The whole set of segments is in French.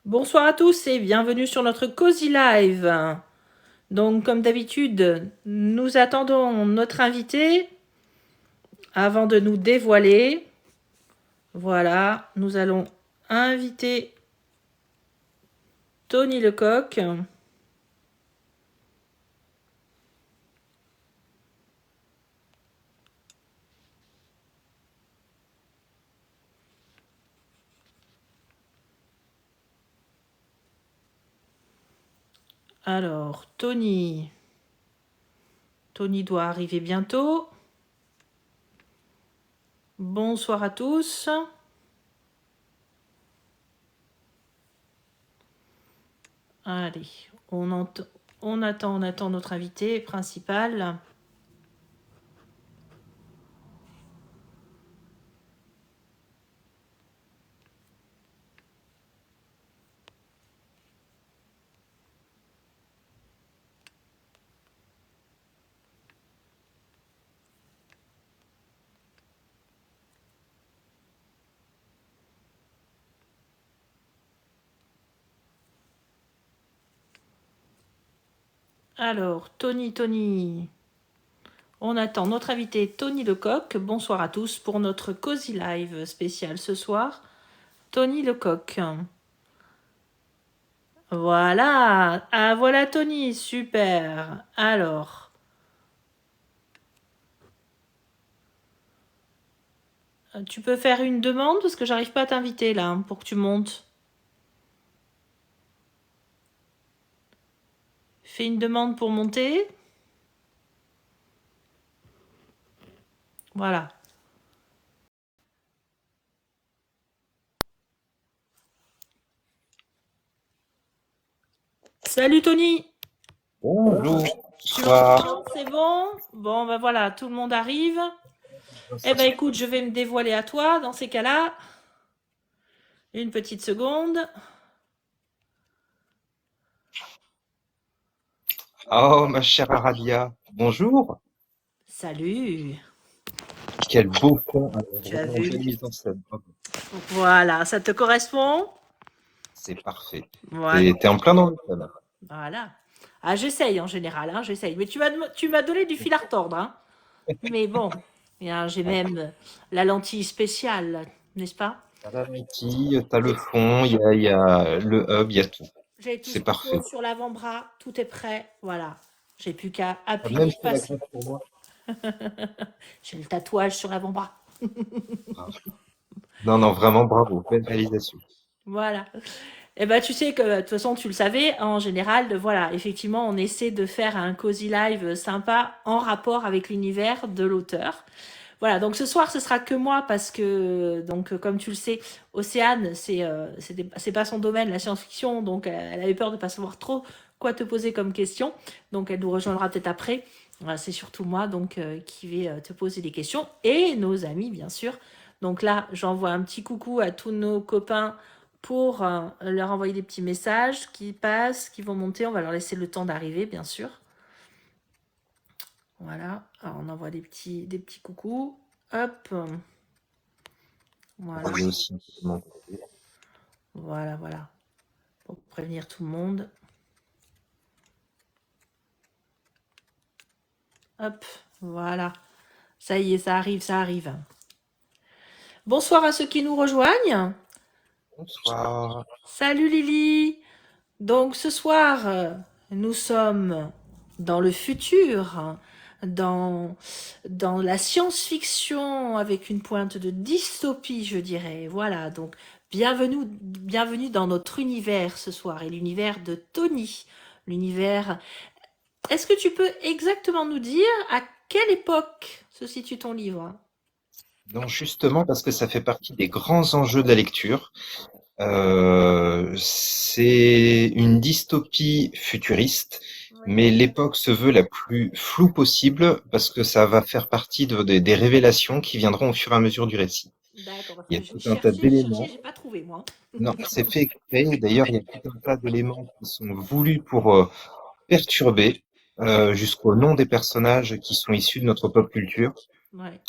Bonsoir à tous et bienvenue sur notre Cozy Live. Donc, comme d'habitude, nous attendons notre invité avant de nous dévoiler. Voilà, nous allons inviter Tony Lecoq. Alors, Tony doit arriver bientôt. Bonsoir à tous. Allez, on attend notre invité principal. Alors, Tony. On attend notre invité Tony Lecoq. Bonsoir à tous pour notre Cozy Live spécial ce soir. Tony Lecoq. Voilà. Ah, voilà Tony. Super. Alors, tu peux faire une demande parce que j'arrive pas à t'inviter là pour que tu montes. Fais une demande pour monter. Voilà. Salut Tony. Bonjour, Tu bonsoir. m'entends? C'est bon? Bon, ben voilà, tout le monde arrive. Eh ben écoute, je vais me dévoiler à toi dans ces cas-là. Une petite seconde. Oh, ma chère Aradia, bonjour. Salut. Quel beau fond, Tu as vraiment vu? belle mise en scène. Oh, Voilà, ça te correspond? c'est parfait. Voilà. T'es en plein dans le thème. Voilà. Ah, j'essaye en général, hein, j'essaye. Mais tu m'as donné du fil à retordre, hein. Mais bon, j'ai même la lentille spéciale, n'est-ce pas? T'as la lentille, t'as le fond, il y a le hub, il y a tout. J'ai tout ce C'est qu'il faut parfait. sur l'avant-bras, tout est prêt, voilà. J'ai plus qu'à T'as appuyer, même fait la passer. graisse pour moi. J'ai le tatouage sur l'avant-bras. Ah. Non, non, vraiment bravo, belle réalisation. Voilà. Eh ben, tu sais que, de toute façon, tu le savais, en général, voilà, effectivement, on essaie de faire un cozy live sympa en rapport avec l'univers de l'auteur. Voilà, donc ce soir, ce sera que moi parce que, donc, comme tu le sais, Océane, c'est pas son domaine, la science-fiction, donc elle avait peur de pas savoir trop quoi te poser comme question. Donc, elle nous rejoindra peut-être après. Voilà, c'est surtout moi, donc, qui vais te poser des questions et nos amis, bien sûr. Donc là, j'envoie un petit coucou à tous nos copains pour leur envoyer des petits messages qui passent, qui vont monter. On va leur laisser le temps d'arriver, bien sûr. Voilà, alors on envoie des petits coucous. Hop, voilà, J'ai aussi un peu de mon côté. voilà, pour prévenir tout le monde. Hop, voilà. Ça y est, ça arrive. Bonsoir à ceux qui nous rejoignent. Bonsoir. Salut Lily. Donc ce soir, nous sommes dans le futur, hein, dans la science-fiction avec une pointe de dystopie, je dirais. Voilà, donc bienvenue dans notre univers ce soir et l'univers de Tony. L'univers. Est-ce que tu peux exactement nous dire à quelle époque se situe ton livre? Non, justement, parce que ça fait partie des grands enjeux de la lecture. C'est une dystopie futuriste, Oui. mais l'époque se veut la plus floue possible parce que ça va faire partie des révélations qui viendront au fur et à mesure du récit. D'accord, parce Il y que a j'ai tout un tas cherché, d'éléments. j'ai pas trouvé moi. Non, c'est fait exprès. D'ailleurs, il y a tout un tas d'éléments qui sont voulus pour perturber jusqu'au nom des personnages qui sont issus de notre pop culture. Ouais.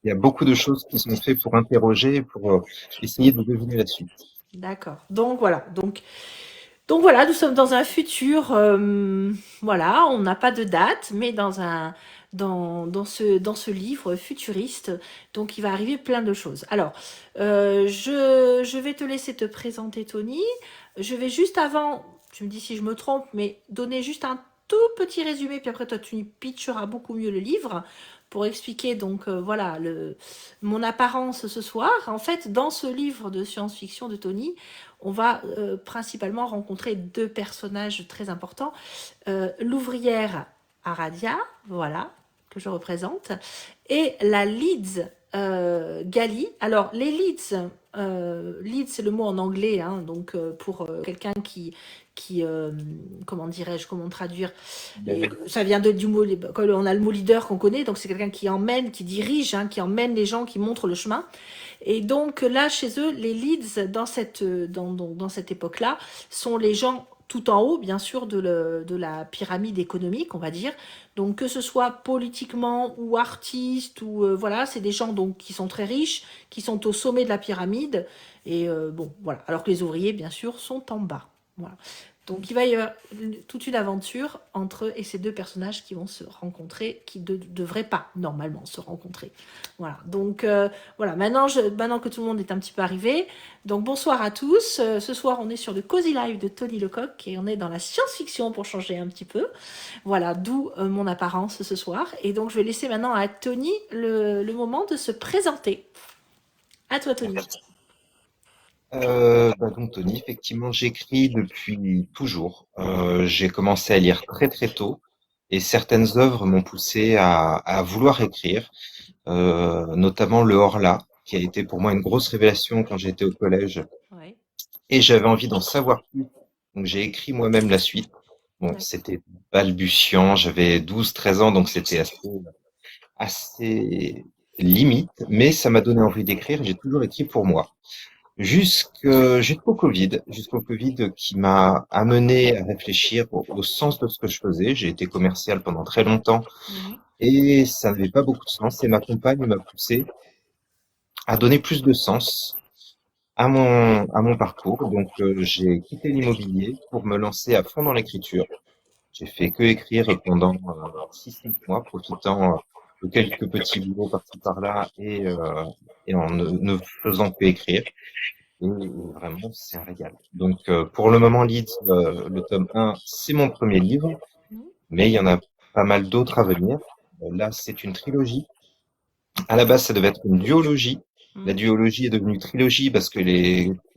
Il y a beaucoup de choses qui sont faites pour interroger et pour essayer de deviner la suite. D'accord. Donc voilà. Donc voilà, nous sommes dans un futur, voilà, on n'a pas de date, mais dans ce livre futuriste, donc il va arriver plein de choses. Alors, je vais te laisser te présenter, Tony. Je vais juste avant, tu me dis si je me trompe, mais donner juste un tout petit résumé, puis après toi tu pitcheras beaucoup mieux le livre pour expliquer donc voilà mon apparence ce soir. En fait, dans ce livre de science-fiction de Tony, on va principalement rencontrer deux personnages très importants. L'ouvrière Aradia, voilà, que je représente, et la Leeds Gali. Alors, les Leeds, Leeds c'est le mot en anglais, hein, donc pour quelqu'un qui comment dirais-je, comment traduire, et ça vient du mot, quand on a le mot leader qu'on connaît, donc c'est quelqu'un qui emmène, qui dirige, hein, qui emmène les gens, qui montre le chemin. Et donc là, chez eux, les leads dans cette époque-là sont les gens tout en haut, bien sûr, de la pyramide économique, on va dire. Donc que ce soit politiquement ou artistes, ou voilà, c'est des gens donc qui sont très riches, qui sont au sommet de la pyramide. Et bon, voilà. Alors que les ouvriers, bien sûr, sont en bas. Voilà. Donc il va y avoir toute une aventure entre eux et ces deux personnages qui vont se rencontrer, qui ne devraient pas normalement se rencontrer. Voilà. Donc voilà, maintenant que tout le monde est un petit peu arrivé, donc bonsoir à tous. Ce soir, on est sur le Cozy Live de Tony Lecoq et on est dans la science-fiction pour changer un petit peu. Voilà, d'où mon apparence ce soir. Et donc, je vais laisser maintenant à Tony le moment de se présenter. À toi, Tony. Donc Tony, effectivement, j'écris depuis toujours. J'ai commencé à lire très très tôt et certaines œuvres m'ont poussé à vouloir écrire, notamment le Horla, qui a été pour moi une grosse révélation quand j'étais au collège Ouais. et j'avais envie d'en savoir plus. Donc j'ai écrit moi-même la suite. Bon, D'accord. c'était balbutiant, j'avais 12, 13 ans, donc c'était assez limite, mais ça m'a donné envie d'écrire. J'ai toujours écrit pour moi. Jusqu'au Covid qui m'a amené à réfléchir au sens de ce que je faisais. J'ai été commercial pendant très longtemps Mhm. et ça n'avait pas beaucoup de sens. Et ma compagne m'a poussé à donner plus de sens à mon parcours. Donc, j'ai quitté l'immobilier pour me lancer à fond dans l'écriture. J'ai fait que écrire pendant 6, 5 mois, profitant de quelques petits boulots par-ci par-là et en ne faisant que écrire. Et vraiment, c'est un régal. Donc, pour le moment, Leeds, le tome 1, c'est mon premier livre, Mhm. mais il y en a pas mal d'autres à venir. Là, c'est une trilogie. À la base, ça devait être une duologie. La Mhm. duologie est devenue trilogie parce que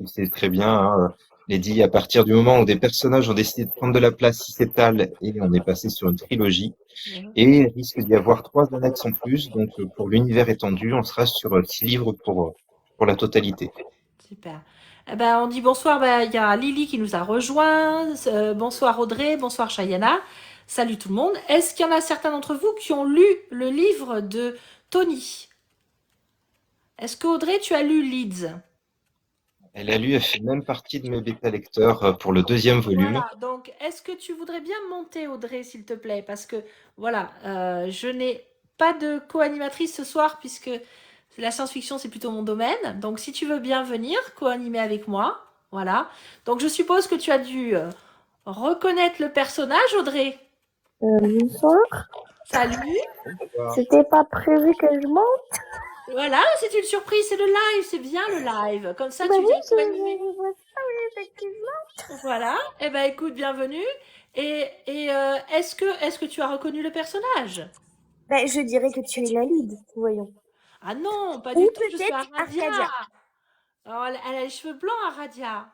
c'est très bien, hein, Lady, à partir du moment où des personnages ont décidé de prendre de la place, ils s'étalent et on est passé sur une trilogie. Mhm. Et il risque d'y avoir 3 annexes en plus. Donc, pour l'univers étendu, on sera sur 6 livres pour la totalité. Super. Eh ben, on dit bonsoir. Ben, il y a Lily qui nous a rejoint. Bonsoir Audrey. Bonsoir Chayana. Salut tout le monde. Est-ce qu'il y en a certains d'entre vous qui ont lu le livre de Tony? Est-ce qu'Audrey, tu as lu Leeds? Elle fait même partie de mes bêta-lecteurs pour le deuxième volume. Voilà, donc est-ce que tu voudrais bien monter, Audrey, s'il te plaît? Parce que voilà, je n'ai pas de co-animatrice ce soir puisque la science-fiction, c'est plutôt mon domaine. Donc si tu veux bien venir co-animer avec moi, voilà. Donc je suppose que tu as dû reconnaître le personnage, Audrey. Bonsoir. Salut. C'était pas prévu que je monte. Voilà, c'est une surprise, c'est le live, c'est bien le live. Comme ça, Bah tu oui, viens co-animer. je vois ça, oui, effectivement. Voilà. Eh ben écoute, bienvenue. Et est-ce que tu as reconnu le personnage? Bah, je dirais que tu es la lead, voyons. Ah non, pas Ou du tout, je suis peut-être Aradia. Arcadia. Alors, elle a les cheveux blancs, Aradia.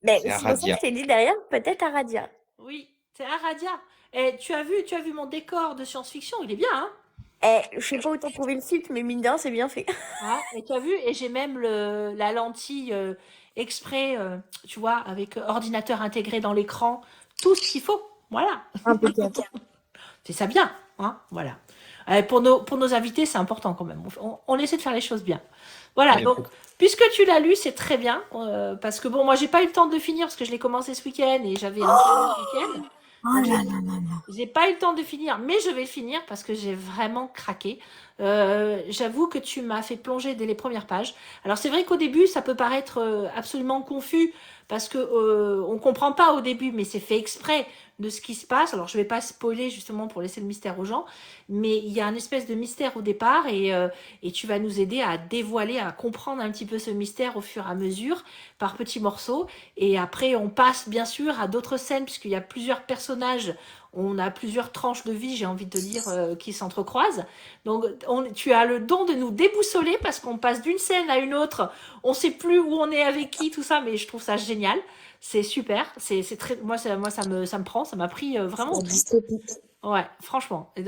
Mais C'est c'est pour ça que Aradia. je t'ai dit derrière, peut-être Aradia. Oui, c'est Aradia. Et tu as vu mon décor de science-fiction, il est bien, hein? Je sais pas où t'as trouvé le site, mais mine de rien, c'est bien fait. Ah, et tu as vu, et j'ai même la lentille exprès, tu vois, avec ordinateur intégré dans l'écran, tout ce qu'il faut. Voilà, Impeccable. c'est ça bien, hein? Voilà. Pour nos invités, c'est important quand même. On essaie de faire les choses bien. Voilà, Et donc, puisque tu l'as lu, c'est très bien. Parce que bon, moi, j'ai pas eu le temps de le finir parce que je l'ai commencé ce week-end et j'avais un seul week-end. Oh Donc, là là là là. j'ai pas eu le temps de finir, mais je vais le finir parce que j'ai vraiment craqué. J'avoue que tu m'as fait plonger dès les premières pages. Alors c'est vrai qu'au début, ça peut paraître absolument confus parce que on comprend pas au début, mais c'est fait exprès de ce qui se passe. Alors je vais pas spoiler justement pour laisser le mystère aux gens, mais il y a un espèce de mystère au départ et tu vas nous aider à dévoiler, à comprendre un petit peu ce mystère au fur et à mesure par petits morceaux. Et après, on passe bien sûr à d'autres scènes puisqu'il y a plusieurs personnages. On a plusieurs tranches de vie, j'ai envie de dire, qui s'entrecroisent. Donc, tu as le don de nous déboussoler parce qu'on passe d'une scène à une autre. On sait plus où on est avec qui, tout ça, mais je trouve ça génial. C'est super. C'est très, moi, ça me prend. Ça m'a pris vraiment La au trip. dystopie. Ouais, franchement. Et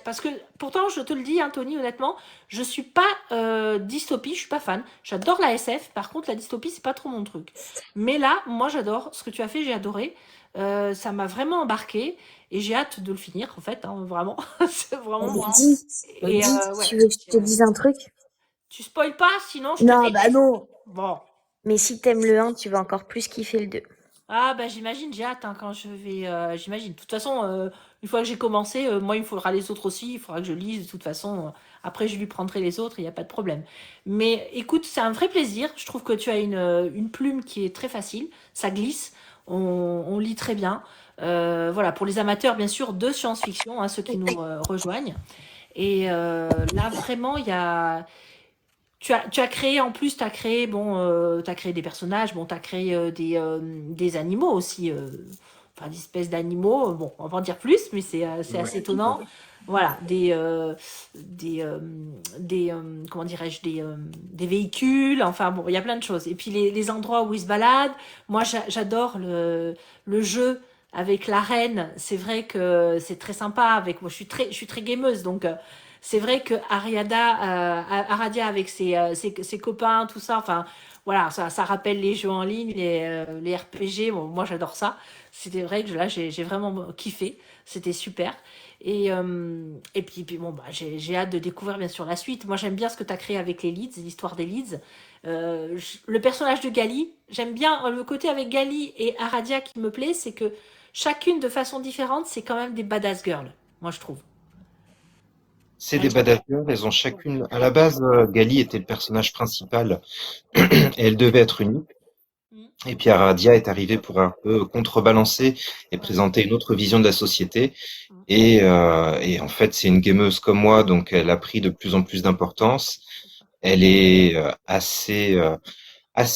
parce que pourtant, je te le dis, Anthony, honnêtement, je suis pas dystopie, je suis pas fan. J'adore la SF. Par contre, la dystopie, c'est pas trop mon truc. Mais là, moi, j'adore ce que tu as fait. J'ai adoré. Ça m'a vraiment embarqué et j'ai hâte de le finir, en fait, hein, vraiment. C'est vraiment moi. Dis, Et ouais. tu veux que je te dise un truc? Tu spoil pas, sinon je te Non, bah déteste. non. Bon. Mais si t'aimes le 1, tu vas encore plus kiffer le 2. Ah bah j'imagine, j'ai hâte hein, quand je vais... j'imagine. De toute façon, une fois que j'ai commencé, moi il me faudra les autres aussi, il faudra que je lise de toute façon. Après je lui prendrai les autres, il n'y a pas de problème. Mais écoute, c'est un vrai plaisir. Je trouve que tu as une plume qui est très facile, ça glisse, on lit très bien. Voilà, pour les amateurs bien sûr de science-fiction, hein, ceux qui nous rejoignent. Et là vraiment, il y a... Tu as créé, en plus, tu as créé, bon, tu créé des personnages, bon, tu as créé des animaux aussi, enfin, des espèces d'animaux, bon, on va pas en dire plus, mais c'est Ouais. assez étonnant. Voilà, des, comment dirais-je, des véhicules, enfin, bon, il y a plein de choses. Et puis les endroits où ils se baladent, moi, j'adore le jeu avec la reine, c'est vrai que c'est très sympa, avec moi, je suis très gameuse, donc c'est vrai que Aradia avec ses copains, tout ça, enfin voilà, ça rappelle les jeux en ligne, les RPG. Bon, moi j'adore ça. C'était vrai que là j'ai vraiment kiffé. C'était super. Et puis bon, bah, j'ai hâte de découvrir bien sûr la suite. Moi j'aime bien ce que tu as créé avec les leads, l'histoire des leads. Le personnage de Gali, j'aime bien le côté avec Gali et Aradia qui me plaît, c'est que chacune de façon différente, c'est quand même des badass girls, moi je trouve. C'est des badass girls, elles ont chacune. À la base, Gali était le personnage principal et elle devait être unique. Mm. Et puis Aradia est arrivée pour un peu contrebalancer et Ouais. présenter une autre vision de la société. Mm. Et en fait, c'est une gameuse comme moi, donc elle a pris de plus en plus d'importance. Elle est assez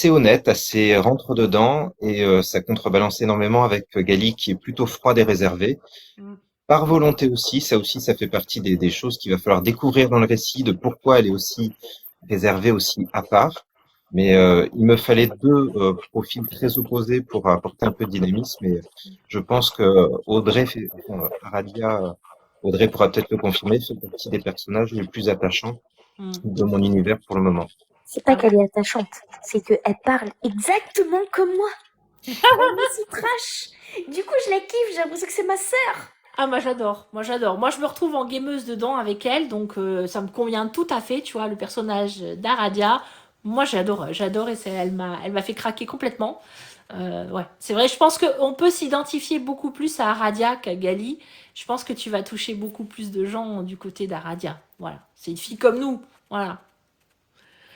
honnête, assez rentre dedans, et ça contrebalance énormément avec Gali qui est plutôt froide et réservée. Mm. Par volonté aussi, ça fait partie des choses qu'il va falloir découvrir dans le récit, de pourquoi elle est aussi réservée, aussi à part. Mais il me fallait deux profils très opposés pour apporter un peu de dynamisme. Et je pense que Radia, Audrey pourra peut-être le confirmer, fait partie des personnages les plus attachants Mm. de mon univers pour le moment. C'est pas Ah qu'elle est attachante, c'est qu'elle parle exactement comme moi. Elle est aussi trash. Du coup, je la kiffe, j'ai l'impression que c'est ma sœur. Ah, moi j'adore, moi j'adore. Moi je me retrouve en gameuse dedans avec elle, donc ça me convient tout à fait, tu vois, le personnage d'Aradia. Moi j'adore et elle m'a fait craquer complètement. Ouais, c'est vrai, je pense qu'on peut s'identifier beaucoup plus à Aradia qu'à Gali. Je pense que tu vas toucher beaucoup plus de gens du côté d'Aradia. Voilà, c'est une fille comme nous. Voilà.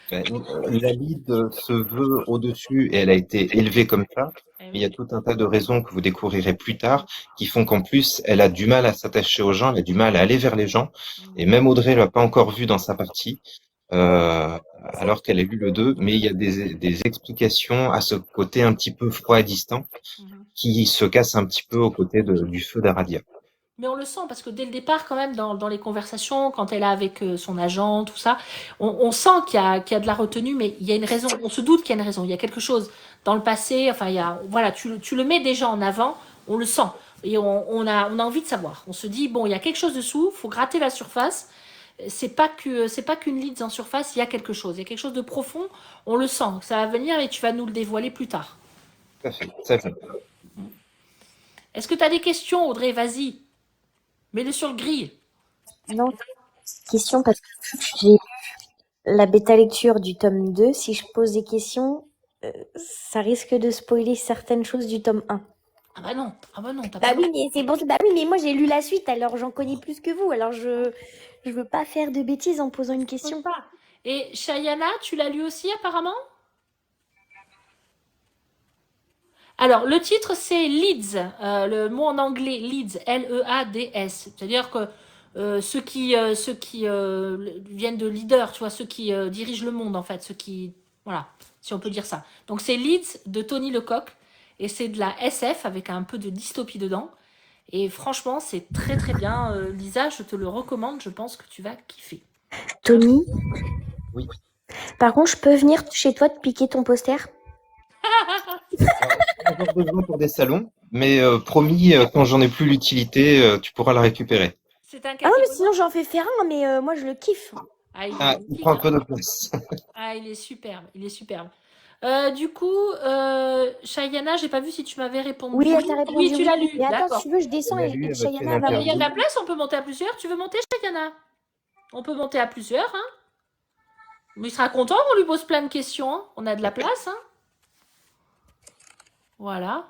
La lead se veut au-dessus et elle a été élevée comme ça. Eh Mais il y oui. a tout un tas de raisons que vous découvrirez plus tard qui font qu'en plus, elle a du mal à s'attacher aux gens, elle a du mal à aller vers les gens. Mm. Et même Audrey l'a pas encore vu dans sa partie, alors qu'elle a lu le 2. Mais il y a des explications à ce côté un petit peu froid et distant Mhm. qui se casse un petit peu aux côtés du feu d'Aradia. Mais on le sent parce que dès le départ, quand même, dans les conversations, quand elle est avec son agent, tout ça, on sent qu'il y a de la retenue, mais il y a une raison. On se doute qu'il y a une raison. Il y a quelque chose dans le passé. Enfin, voilà, tu le mets déjà en avant, on le sent. Et on a envie de savoir. On se dit, bon, il y a quelque chose dessous, faut gratter la surface. C'est pas qu'une leads en surface, il y a quelque chose. Il y a quelque chose de profond, on le sent. Ça va venir et tu vas nous le dévoiler plus tard. Tout à fait, ça fait. Est-ce que tu as des questions, Audrey? Vas-y, mets-le sur le grill. Non, question parce que j'ai la bêta lecture du tome 2. Si je pose des questions, ça risque de spoiler certaines choses du tome 1. Ah bah non, t'as Bah pas le oui, droit. mais c'est bon, bah oui, mais moi j'ai lu la suite, alors j'en connais plus que vous. Alors je veux pas faire de bêtises en posant une Tu poses question. pas. Et Shayana, tu l'as lu aussi apparemment? Alors, le titre, c'est Leads. Le mot en anglais, Leads, Leads. C'est-à-dire que ceux qui viennent de leader, tu vois, ceux qui dirigent le monde, en fait, ceux qui... Voilà, si on peut dire ça. Donc, c'est Leads de Tony Lecoq. Et c'est de la SF avec un peu de dystopie dedans. Et franchement, c'est très très bien. Lisa, je te le recommande. Je pense que tu vas kiffer. Tony, Oui. par contre, je peux venir chez toi te piquer ton poster? Alors, je peux en avoir besoin pour des salons, mais promis, quand j'en ai plus l'utilité, tu pourras la récupérer. C'est un Ah non, mais kakémona? sinon j'en fais faire un, mais moi je le kiffe. Ah, il est Ah, il prend magnifique, un hein. peu de place. Ah, il est superbe, il est superbe. Du coup, Shayana, j'ai pas vu si tu m'avais Oui, répondu. elle t'a Oui, répondu tu oui. l'as lu, Mais attends, si d'accord. tu veux, je Elle descends l'a et lu, elle m'a fait une Chayana va Mais il y a de interview. la place, on peut monter à plusieurs. Tu veux monter, Shayana? On peut monter à plusieurs, hein. Mais il sera content qu'on lui pose plein de questions, hein. On a de la place, hein. Voilà.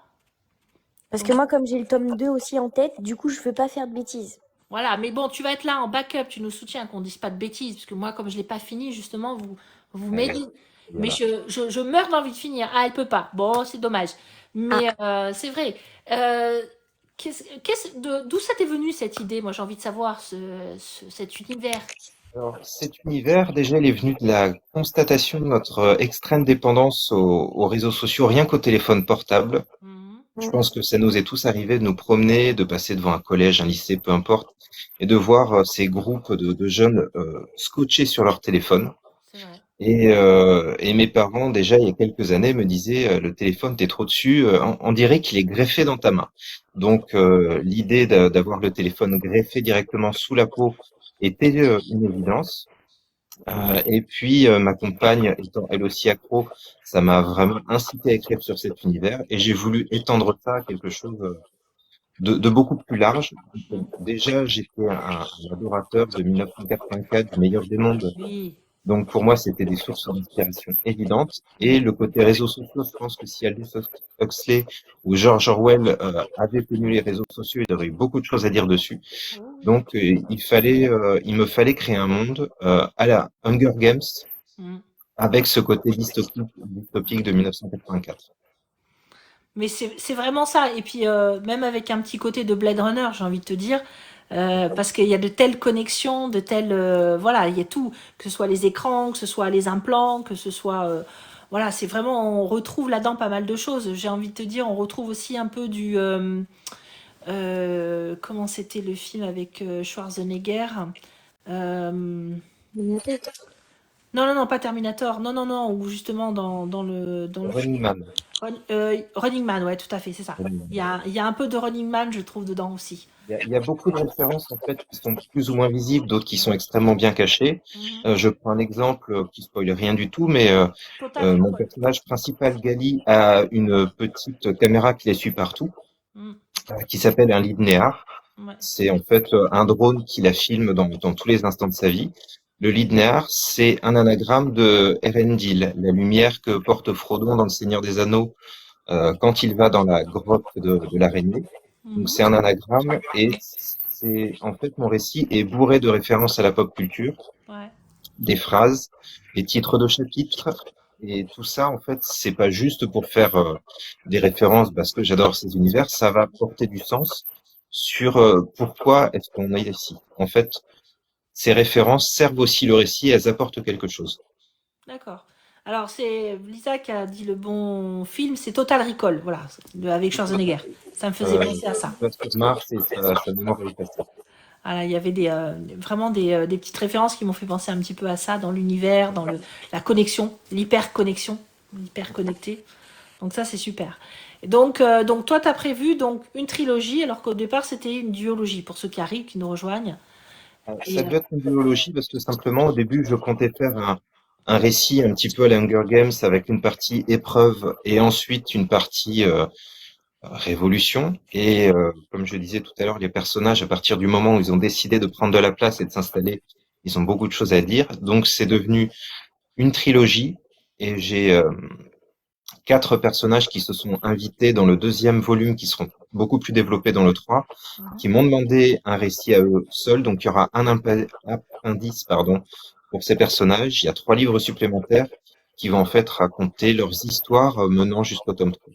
Parce Donc, que moi, comme j'ai le tome 2 aussi en tête, du coup, je veux pas faire de bêtises. voilà. Mais bon, tu vas être là en backup, tu nous soutiens, qu'on dise pas de bêtises. Parce que moi, comme je l'ai pas fini, justement, vous Ouais, m'aidez. Mais voilà. je meurs d'envie de finir. Ah, elle peut pas. Bon, c'est dommage. Ah, Mais c'est vrai. Euh, d'où ça t'est venu cette idée? Moi, j'ai envie de savoir cet univers. Alors, cet univers, déjà, il est venu de la constatation de notre extrême dépendance aux réseaux sociaux, rien qu'au téléphone portable. Mhm. Je mm, pense que ça nous est tous arrivé de nous promener, de passer devant un collège, un lycée, peu importe, et de voir ces groupes de jeunes scotchés sur leur téléphone. C'est vrai. Et mes parents, déjà, il y a quelques années, me disaient, le téléphone, t'es trop dessus, on dirait qu'il est greffé dans ta main. Donc, l'idée d'avoir le téléphone greffé directement sous la peau était une évidence. Et puis, ma compagne étant elle aussi accro, ça m'a vraiment incité à écrire sur cet univers et j'ai voulu étendre ça à quelque chose de beaucoup plus large. Mhm. Déjà, j'étais un adorateur de 1984, du meilleur des mondes. Oui. Donc, pour moi, c'était des sources d'inspiration évidentes. Et le côté réseaux sociaux, je pense que si Aldous Huxley ou George Orwell avaient connu les réseaux sociaux, il aurait eu beaucoup de choses à dire dessus. Oh oui. Donc, il me fallait créer un monde à la Hunger Games Mhm. avec ce côté dystopique de 1984. Mais c'est vraiment ça. Et puis, même avec un petit côté de Blade Runner, j'ai envie de te dire, parce qu'il y a de telles connexions, de telles... voilà, il y a tout, que ce soit les écrans, que ce soit les implants, que ce soit... voilà, c'est vraiment... On retrouve là-dedans pas mal de choses. J'ai envie de te dire, on retrouve aussi un peu du... comment c'était le film avec Schwarzenegger? Euh, non, non, non, pas Terminator. Non, non, non, ou justement dans le Running Man. Running Man, ouais, tout à fait, c'est ça. Running Man. Il y a un peu de Running Man, je trouve, dedans aussi. Il y a beaucoup de références en fait qui sont plus ou moins visibles, d'autres qui sont extrêmement bien cachées. Mhm. Je prends un exemple qui spoile rien du tout, mais Total mon Recall. personnage principal, Gali, a une petite caméra qui la suit partout, Mhm. qui s'appelle un Lidnear. Ouais. C'est en fait un drone qui la filme dans tous les instants de sa vie. Le Lidnear, c'est un anagramme de Erendil, la lumière que porte Frodon dans Le Seigneur des Anneaux quand il va dans la grotte de l'araignée. Donc Mhm. c'est un anagramme et c'est en fait mon récit est bourré de références à la pop culture, Ouais. des phrases, des titres de chapitres et tout ça en fait c'est pas juste pour faire des références parce que j'adore ces univers, ça va porter du sens sur pourquoi est-ce qu'on est ici. En fait, ces références servent aussi le récit, elles apportent quelque chose. D'accord. Alors, c'est Lisa qui a dit le bon film, c'est Total Recall, voilà, avec Schwarzenegger. Ça me faisait Euh, penser à ça. il va sur Mars et sa mémoire est effacée. Voilà, il y avait vraiment des petites références qui m'ont fait penser un petit peu à ça dans l'univers, la connexion, l'hyper-connexion, l'hyper-connecté. Donc ça, c'est super. Et donc toi, tu as prévu donc une trilogie, alors qu'au départ, c'était une duologie, pour ceux qui arrivent, qui nous rejoignent. Ça Et, devait être une biologie parce que simplement au début je comptais faire un récit un petit peu à la Hunger Games avec une partie épreuve et ensuite une partie révolution. Et comme je disais tout à l'heure, les personnages, à partir du moment où ils ont décidé de prendre de la place et de s'installer, ils ont beaucoup de choses à dire. Donc c'est devenu une trilogie et j'ai 4 personnages qui se sont invités dans le deuxième volume, qui seront beaucoup plus développés dans le 3, qui m'ont demandé un récit à eux seuls. Donc, il y aura un appendice, pardon, pour ces personnages. Il y a 3 livres supplémentaires qui vont en fait raconter leurs histoires menant jusqu'au tome 3.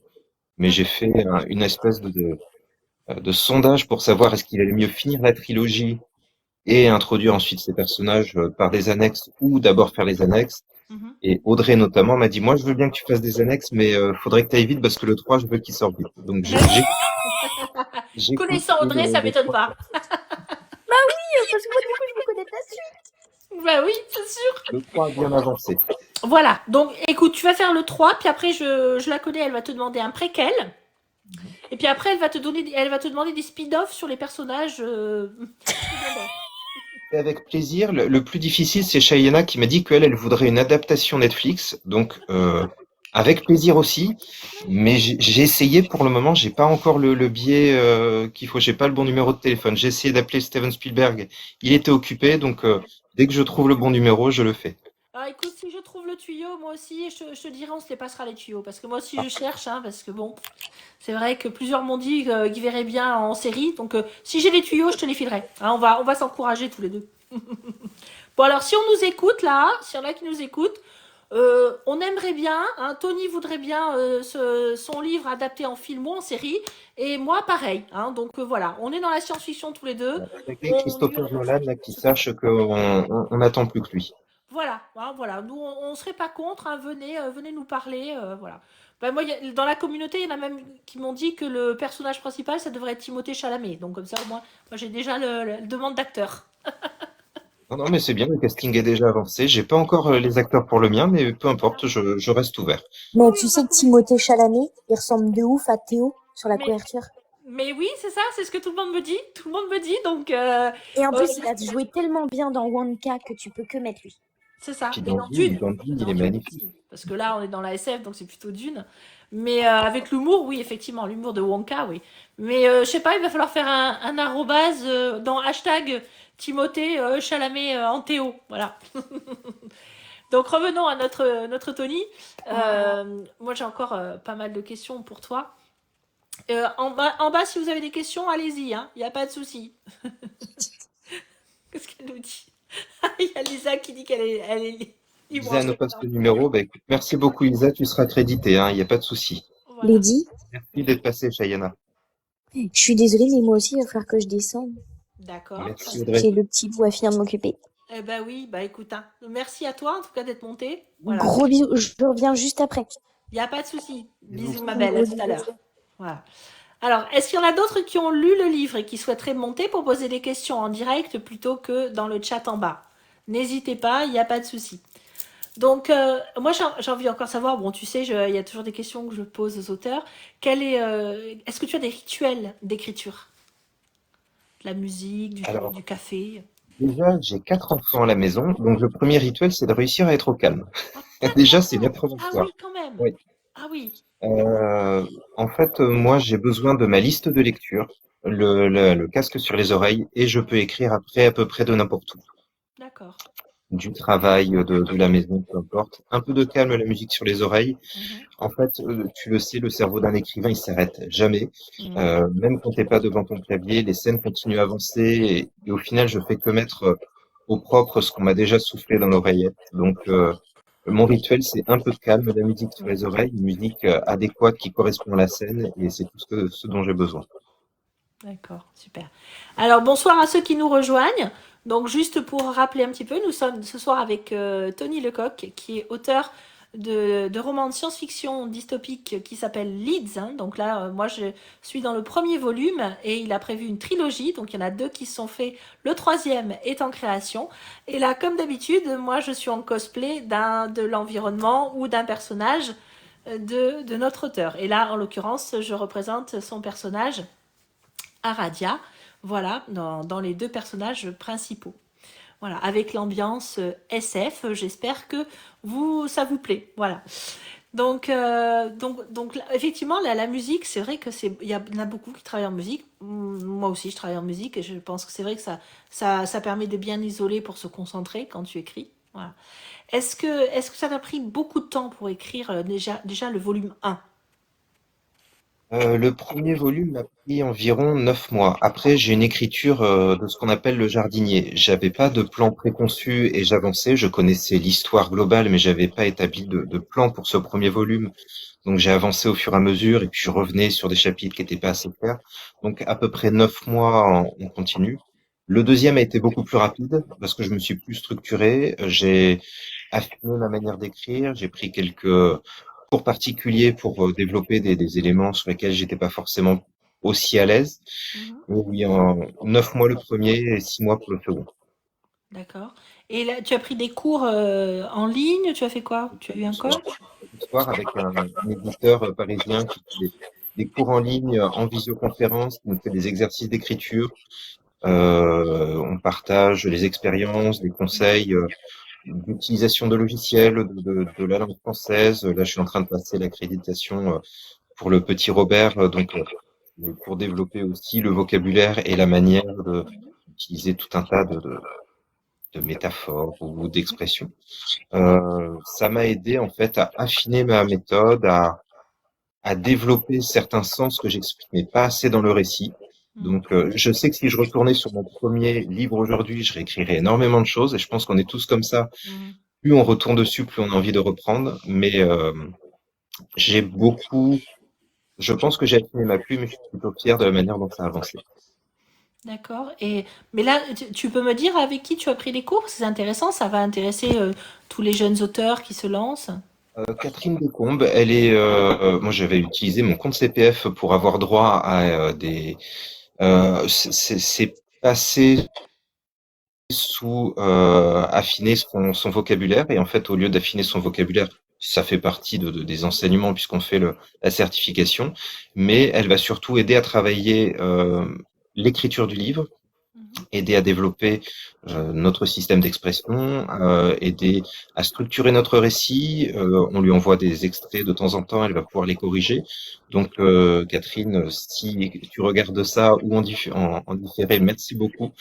Mais j'ai fait une espèce de sondage pour savoir est-ce qu'il allait mieux finir la trilogie et introduire ensuite ces personnages par des annexes ou d'abord faire les annexes. Mhm. Et Audrey notamment m'a dit, moi je veux bien que tu fasses des annexes, mais faudrait que tu ailles vite parce que le 3, je veux qu'il sorte vite. Donc j'écoute Connaissant et Audrey, ça m'étonne pas. Parce que moi, du coup, je me connais ta suite. Bah oui, c'est sûr. le 3 a bien avancé. Voilà, donc écoute, tu vas faire le 3, puis après je la connais, elle va te demander un préquel. Et puis après, elle va te demander des speed-offs sur les personnages. Et avec plaisir. Le plus difficile, c'est Cheyenne qui m'a dit qu'elle, elle voudrait une adaptation Netflix. Donc avec plaisir aussi. Mais j'ai essayé pour le moment, j'ai pas encore le billet qu'il faut, j'ai pas le bon numéro de téléphone. J'ai essayé d'appeler Steven Spielberg, il était occupé, donc dès que je trouve le bon numéro, je le fais. Ah, écoute, si je trouve le tuyau, moi aussi, je te dirai, on se les passera les tuyaux. Parce que moi aussi, Ah, je cherche, hein, parce que bon, c'est vrai que plusieurs m'ont dit qu'ils verraient bien en série. Donc, si j'ai les tuyaux, je te les filerai. Hein, on va s'encourager tous les deux. Bon, alors, si on nous écoute, là, s'il y en a qui nous écoutent, on aimerait bien, hein, Tony voudrait bien son livre adapté en film ou en série, et moi, pareil. Hein, donc, voilà, on est dans la science-fiction tous les deux. avec Christopher Nolan, là, qui sache qu'on n'attend plus que lui. Voilà, hein, voilà. Nous, on serait pas contre. Hein, venez nous parler. Voilà. Ben, moi, dans la communauté, il y en a même qui m'ont dit que le personnage principal, ça devrait être Timothée Chalamet. Donc comme ça, moi j'ai déjà la demande d'acteur. Non, non, mais c'est bien, le casting est déjà avancé. J'ai pas encore les acteurs pour le mien, mais peu importe, je reste ouvert. Oui, Mais oui, tu on sais va que trouver. Timothée Chalamet, il ressemble de ouf à Théo sur la Mais, couverture. mais oui, c'est ça, c'est ce que tout le monde me dit. Tout le monde me dit, donc Et en euh, plus, il a joué tellement bien dans Wonka que tu peux que mettre lui. c'est ça. Puis Et dans Dune. Dans Et Dune, il dans est Dune magnifique. aussi. Parce que là, on est dans la SF, donc c'est plutôt Dune. Mais avec l'humour, oui, effectivement, l'humour de Wonka, oui. Mais je sais pas, il va falloir faire un arrobase dans hashtag Timothée Chalamet en Théo. Voilà. Donc revenons à notre Tony. Moi, j'ai encore pas mal de questions pour toi. En bas, si vous avez des questions, allez-y, hein. Il n'y a pas de souci. Qu'est-ce qu'elle nous dit? Il y a Lisa qui dit qu'elle est libre en Isa nous passe septembre. le numéro. Bah, écoute, merci beaucoup, Isa, tu seras crédité, hein, il n'y a pas de souci. Voilà. Lady, Merci d'être passé, Chayana. je suis désolée, mais moi aussi, il va falloir que je descende. D'accord. Merci, Audrey. J'ai le petit bout à finir de m'occuper. Eh ben oui, bah écoute, hein. Merci à toi en tout cas d'être monté. Voilà. Gros bisous, je reviens juste après. Il n'y a pas de souci. Bisous. Bisous ma belle, à tout à l'heure. Voilà. Alors, est-ce qu'il y en a d'autres qui ont lu le livre et qui souhaiteraient monter pour poser des questions en direct plutôt que dans le chat en bas? N'hésitez pas, il n'y a pas de souci. Donc, moi, j'ai envie encore de savoir, bon, tu sais, il y a toujours des questions que je pose aux auteurs. Est-ce que tu as des rituels d'écriture? De la musique, Alors, du café? déjà, j'ai 4 enfants à la maison, donc le premier rituel, c'est de réussir à être au calme. Ah, Déjà, c'est une d'accord. épreuve en Ah soi. oui, quand même. Oui. Ah oui, En fait, moi, j'ai besoin de ma liste de lecture, le casque sur les oreilles, et je peux écrire après à peu près de n'importe où. d'accord. Du travail, de la maison, peu importe. Un peu de calme, la musique sur les oreilles. Mhm. En fait, tu le sais, le cerveau d'un écrivain, il s'arrête jamais. Mhm. Même quand t'es pas devant ton clavier, les scènes continuent à avancer et au final, je fais que mettre au propre ce qu'on m'a déjà soufflé dans l'oreillette. Donc, mon rituel, c'est un peu de calme, de la musique sur les oreilles, une musique adéquate qui correspond à la scène et c'est tout ce dont j'ai besoin. D'accord, super. Alors bonsoir à ceux qui nous rejoignent. Donc juste pour rappeler un petit peu, nous sommes ce soir avec Tony Lecoq, qui est auteur de romans de science-fiction dystopique qui s'appelle Leeds. Hein. Donc là, moi je suis dans le premier volume et il a prévu une trilogie. Donc il y en a 2 qui se sont faits. Le troisième est en création. Et là, comme d'habitude, moi je suis en cosplay de l'environnement ou d'un personnage de notre auteur. Et là, en l'occurrence, je représente son personnage Aradia, voilà, dans les 2 personnages principaux. Voilà, avec l'ambiance SF, j'espère que ça vous plaît. Voilà. Donc là, effectivement, la musique, c'est vrai que il y en a beaucoup qui travaillent en musique. Moi aussi, je travaille en musique et je pense que c'est vrai que ça permet de bien isoler pour se concentrer quand tu écris. Voilà. Est-ce que ça t'a pris beaucoup de temps pour écrire déjà le volume 1? Le premier volume m'a pris environ 9 mois. Après, j'ai une écriture de ce qu'on appelle le jardinier. J'avais pas de plan préconçu et j'avançais. Je connaissais l'histoire globale, mais j'avais pas établi de plan pour ce premier volume. Donc j'ai avancé au fur et à mesure et puis je revenais sur des chapitres qui étaient pas assez clairs. Donc à peu près 9 mois en continu. Le deuxième a été beaucoup plus rapide parce que je me suis plus structuré. J'ai affiné ma manière d'écrire. J'ai pris quelques cours particuliers pour développer des éléments sur lesquels j'étais pas forcément aussi à l'aise. Mhm. Mais oui, en 9 mois le premier et 6 mois pour le second. D'accord. Et là, tu as pris des cours en ligne? Tu as fait quoi? Tu as eu un Ce coach? soir avec un éditeur parisien qui fait des cours en ligne en visioconférence, qui nous fait des exercices d'écriture. On partage les expériences, des conseils d'utilisation de logiciels, de la langue française. Là, je suis en train de passer l'accréditation pour le petit Robert, pour développer aussi le vocabulaire et la manière d'utiliser tout un tas de métaphores ou d'expressions. Ça m'a aidé en fait à affiner ma méthode, à développer certains sens que j'exprimais pas assez dans le récit. Mhm. Donc, je sais que si je retournais sur mon premier livre aujourd'hui, je réécrirais énormément de choses et je pense qu'on est tous comme ça. Mhm. Plus on retourne dessus, plus on a envie de reprendre. Mais j'ai beaucoup, je pense que j'ai affiné ma plume et je suis plutôt fier de la manière dont ça a avancé. D'accord. Mais là, tu peux me dire avec qui tu as pris les cours? C'est intéressant, ça va intéresser tous les jeunes auteurs qui se lancent. Catherine Descombes, moi j'avais utilisé mon compte CPF pour avoir droit à c'est passé sous affiner son vocabulaire et en fait au lieu d'affiner son vocabulaire, ça fait partie des enseignements puisqu'on fait la certification, mais elle va surtout aider à travailler l'écriture du livre, Mhm. aider à développer notre système d'expression, aider à structurer notre récit. On lui envoie des extraits de temps en temps, elle va pouvoir les corriger. Donc, Catherine, si tu regardes ça ou en différé, merci beaucoup,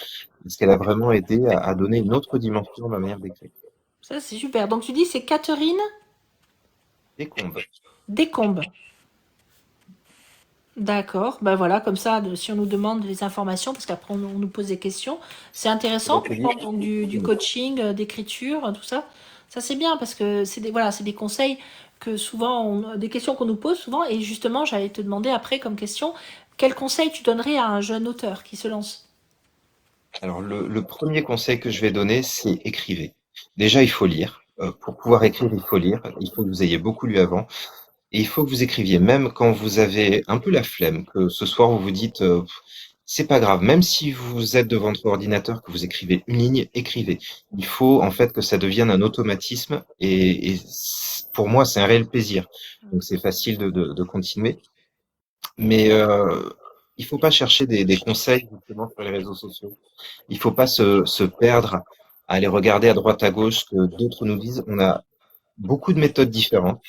parce qu'elle a vraiment aidé à donner une autre dimension à ma manière d'écrire. Ça, c'est super. Donc tu dis c'est Catherine Descombes. Descombes. D'accord. Ben voilà, comme ça, si on nous demande des informations, parce qu'après on nous pose des questions, c'est intéressant pour L'atelier. prendre donc du coaching, d'écriture, tout ça. Ça c'est bien parce que c'est des conseils que souvent, des questions qu'on nous pose souvent. Et justement, j'allais te demander après comme question, quel conseil tu donnerais à un jeune auteur qui se lance? Alors, le premier conseil que je vais donner, c'est écrivez. Déjà, il faut lire. Pour pouvoir écrire, il faut lire. Il faut que vous ayez beaucoup lu avant. Et il faut que vous écriviez, même quand vous avez un peu la flemme, que ce soir vous vous dites, c'est pas grave, même si vous êtes devant votre ordinateur, que vous écrivez une ligne, écrivez. Il faut en fait que ça devienne un automatisme pour moi c'est un réel plaisir. Donc c'est facile de continuer, mais il faut pas chercher des conseils justement sur les réseaux sociaux. Il faut pas se perdre à aller regarder à droite à gauche ce que d'autres nous disent. On a beaucoup de méthodes différentes.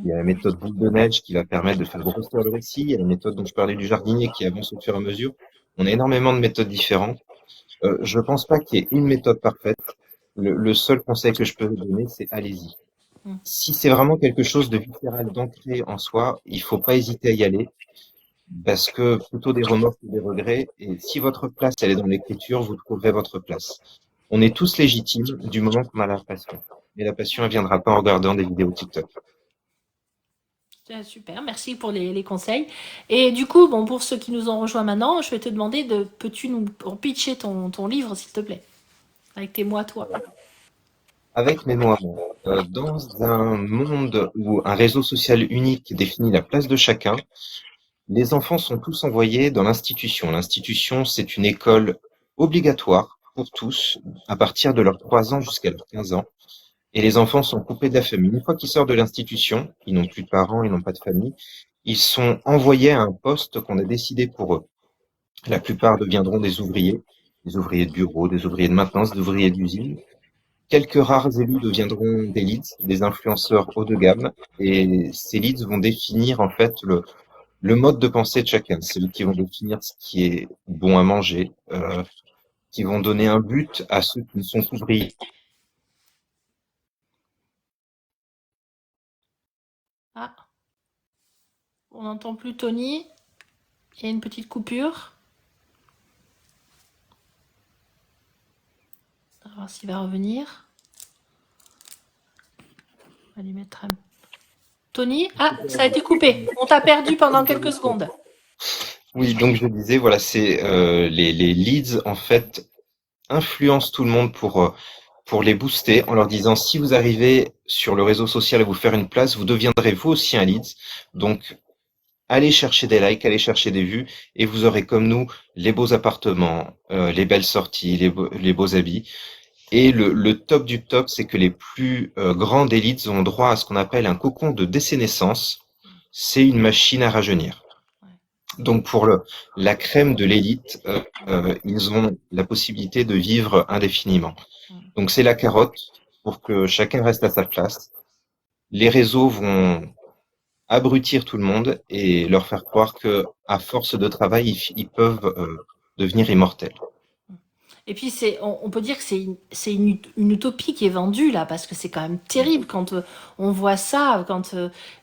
Il y a la méthode boule de neige qui va permettre de faire grossir le récit. Il y a la méthode dont je parlais du jardinier qui avance au fur et à mesure. On a énormément de méthodes différentes. Je pense pas qu'il y ait une méthode parfaite. Le seul conseil que je peux vous donner, c'est allez-y. Mm. Si c'est vraiment quelque chose de viscéral, d'ancré en soi, il faut pas hésiter à y aller parce que plutôt des remords que des regrets. Et si votre place, elle est dans l'écriture, vous trouverez votre place. On est tous légitimes du moment qu'on a la passion. Et la passion, elle viendra pas en regardant des vidéos TikTok. Super, merci pour les conseils. Et du coup, bon, pour ceux qui nous ont rejoints maintenant, je vais te demander peux-tu nous pitcher ton livre, s'il te plaît, avec tes mots à toi. Avec mes mots à moi. Dans un monde où un réseau social unique définit la place de chacun, les enfants sont tous envoyés dans l'institution. L'institution, c'est une école obligatoire pour tous, à partir de leurs 3 ans jusqu'à leurs 15 ans. Et les enfants sont coupés de la famille. Une fois qu'ils sortent de l'institution, ils n'ont plus de parents, ils n'ont pas de famille, ils sont envoyés à un poste qu'on a décidé pour eux. La plupart deviendront des ouvriers de bureau, des ouvriers de maintenance, des ouvriers d'usine. Quelques rares élus deviendront des leads, des influenceurs haut de gamme, et ces leads vont définir en fait le mode de pensée de chacun. C'est eux qui vont définir ce qui est bon à manger, qui vont donner un but à ceux qui ne sont qu'ouvriers On n'entend plus Tony. Il y a une petite coupure. On va voir s'il va revenir. On va lui mettre un... Tony, ah, ça a été coupé. On t'a perdu pendant quelques secondes. Oui, donc je disais, voilà, c'est les leads en fait influencent tout le monde pour les booster en leur disant si vous arrivez sur le réseau social à vous faire une place, vous deviendrez vous aussi un lead. Donc allez chercher des likes, allez chercher des vues et vous aurez comme nous les beaux appartements, les belles sorties, les beaux habits. Et le top du top, c'est que les plus grands des leads ont droit à ce qu'on appelle un cocon de désénescence. C'est une machine à rajeunir. Donc pour la crème de l'élite, ils ont la possibilité de vivre indéfiniment. Donc c'est la carotte pour que chacun reste à sa place. Les réseaux vont abrutir tout le monde et leur faire croire que à force de travail, ils peuvent devenir immortels. Et puis on peut dire que c'est une utopie qui est vendue là, parce que c'est quand même terrible quand on voit ça, quand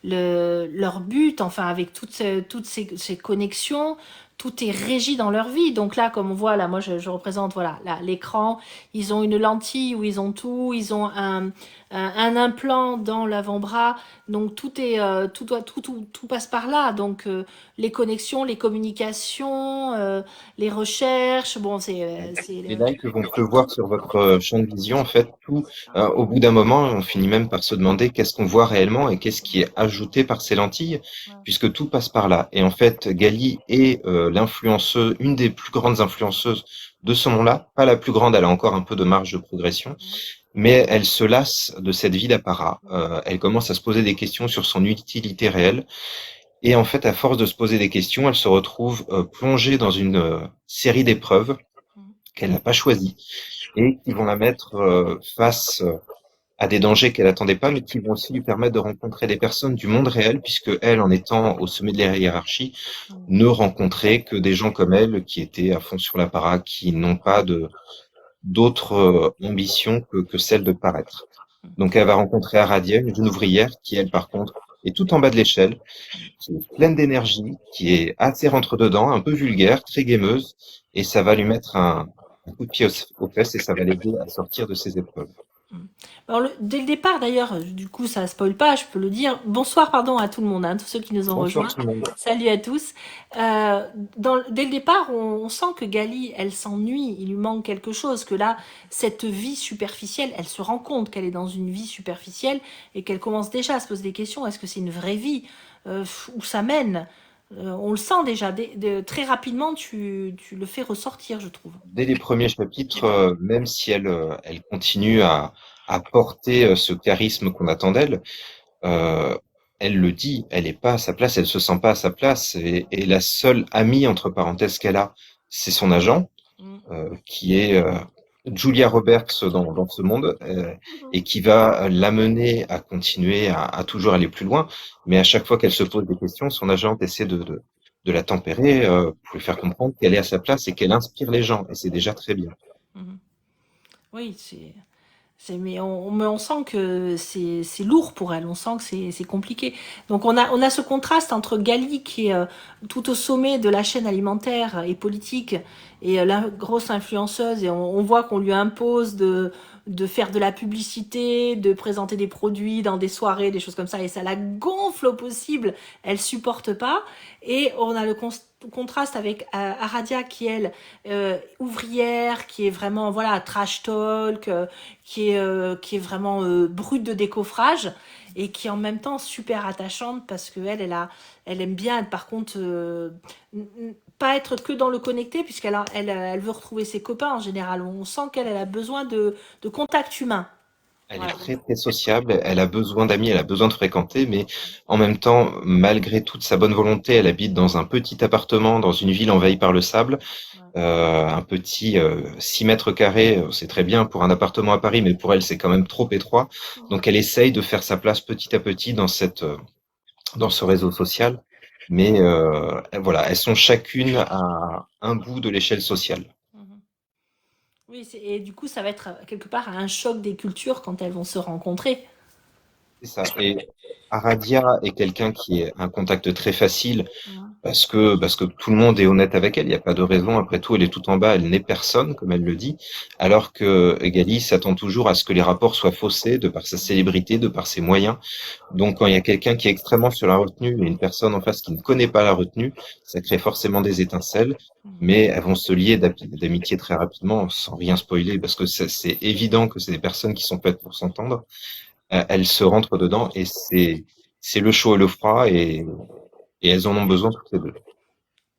leur but, enfin avec toutes ces connexions, tout est régi dans leur vie. Donc là, comme on voit là, moi je représente voilà là l'écran. Ils ont une lentille où ils ont tout, ils ont un implant dans l'avant-bras. Donc tout passe par là. Donc les connexions, les communications. Les recherches, bon, Les likes vont pleuvoir sur votre champ de vision. En fait, tout, au bout d'un moment, on finit même par se demander qu'est-ce qu'on voit réellement et qu'est-ce qui est ajouté par ces lentilles, puisque tout passe par là. Et en fait, Gali est l'influenceuse, une des plus grandes influenceuses de ce monde-là. Pas la plus grande, elle a encore un peu de marge de progression, mais elle se lasse de cette vie d'apparat. Elle commence à se poser des questions sur son utilité réelle. Et en fait, à force de se poser des questions, elle se retrouve plongée dans une série d'épreuves qu'elle n'a pas choisies et qui vont la mettre face à des dangers qu'elle n'attendait pas, mais qui vont aussi lui permettre de rencontrer des personnes du monde réel, puisque elle, en étant au sommet de la hiérarchie, ne rencontrait que des gens comme elle qui étaient à fond sur l'apparat, qui n'ont pas d'autres ambitions que celle de paraître. Donc elle va rencontrer Aradia, une jeune ouvrière qui, elle, par contre, est tout en bas de l'échelle, qui est pleine d'énergie, qui est assez rentre-dedans, un peu vulgaire, très gameuse, et ça va lui mettre un coup de pied aux fesses et ça va l'aider à sortir de ses épreuves. Alors, dès le départ, d'ailleurs, du coup, ça spoil pas, je peux le dire. Bonsoir, pardon à tout le monde, hein, tous ceux qui nous ont Bonjour rejoints. tout le monde. Salut à tous. Dès le départ, on sent que Gali, elle s'ennuie, il lui manque quelque chose, que là, cette vie superficielle, elle se rend compte qu'elle est dans une vie superficielle et qu'elle commence déjà à se poser des questions. Est-ce que c'est une vraie vie? Où ça mène? On le sent déjà. Très rapidement, tu le fais ressortir, je trouve. Dès les premiers chapitres, même si elle continue à porter ce charisme qu'on attend d'elle, euh, elle le dit, elle est pas à sa place, elle se sent pas à sa place, et la seule amie entre parenthèses qu'elle a, c'est son agent, qui est Julia Roberts dans ce monde, et qui va l'amener à continuer à toujours aller plus loin. Mais à chaque fois qu'elle se pose des questions, son agent essaie de la tempérer pour lui faire comprendre qu'elle est à sa place et qu'elle inspire les gens. Et c'est déjà très bien. Mhm. Oui, mais on sent que c'est lourd pour elle, on sent que c'est compliqué. Donc on a ce contraste entre Gali qui est tout au sommet de la chaîne alimentaire et politique et la grosse influenceuse et on voit qu'on lui impose de faire de la publicité, de présenter des produits dans des soirées, des choses comme ça et ça la gonfle au possible, elle supporte pas. Et on a le contraste avec Aradia qui elle ouvrière, qui est vraiment voilà trash talk, qui est vraiment brute de décoffrage et qui est en même temps super attachante parce que elle aime bien par contre pas être que dans le connecté puisqu'elle veut retrouver ses copains en général. On sent qu'elle a besoin de contact humain. Elle est Voilà. très très sociable, elle a besoin d'amis, elle a besoin de fréquenter, mais en même temps, malgré toute sa bonne volonté, elle habite dans un petit appartement, dans une ville envahie par le sable. Un petit 6 mètres carrés, c'est très bien pour un appartement à Paris, mais pour elle, c'est quand même trop étroit. Donc, elle essaye de faire sa place petit à petit dans ce réseau social. Mais voilà, elles sont chacune à un bout de l'échelle sociale. Mhm. Oui, et du coup, ça va être quelque part un choc des cultures quand elles vont se rencontrer. c'est ça. Et Aradia est quelqu'un qui est un contact très facile Mmh. parce que tout le monde est honnête avec elle. Il n'y a pas de raison. Après tout, elle est tout en bas. Elle n'est personne, comme elle le dit. Alors que Gali s'attend toujours à ce que les rapports soient faussés de par sa célébrité, de par ses moyens. Donc, quand il y a quelqu'un qui est extrêmement sur la retenue et une personne en face qui ne connaît pas la retenue, ça crée forcément des étincelles. Mais elles vont se lier d'amitié très rapidement, sans rien spoiler, parce que c'est évident que c'est des personnes qui sont faites pour s'entendre. Elles se rentrent dedans et c'est le chaud et le froid et elles en ont besoin toutes les deux.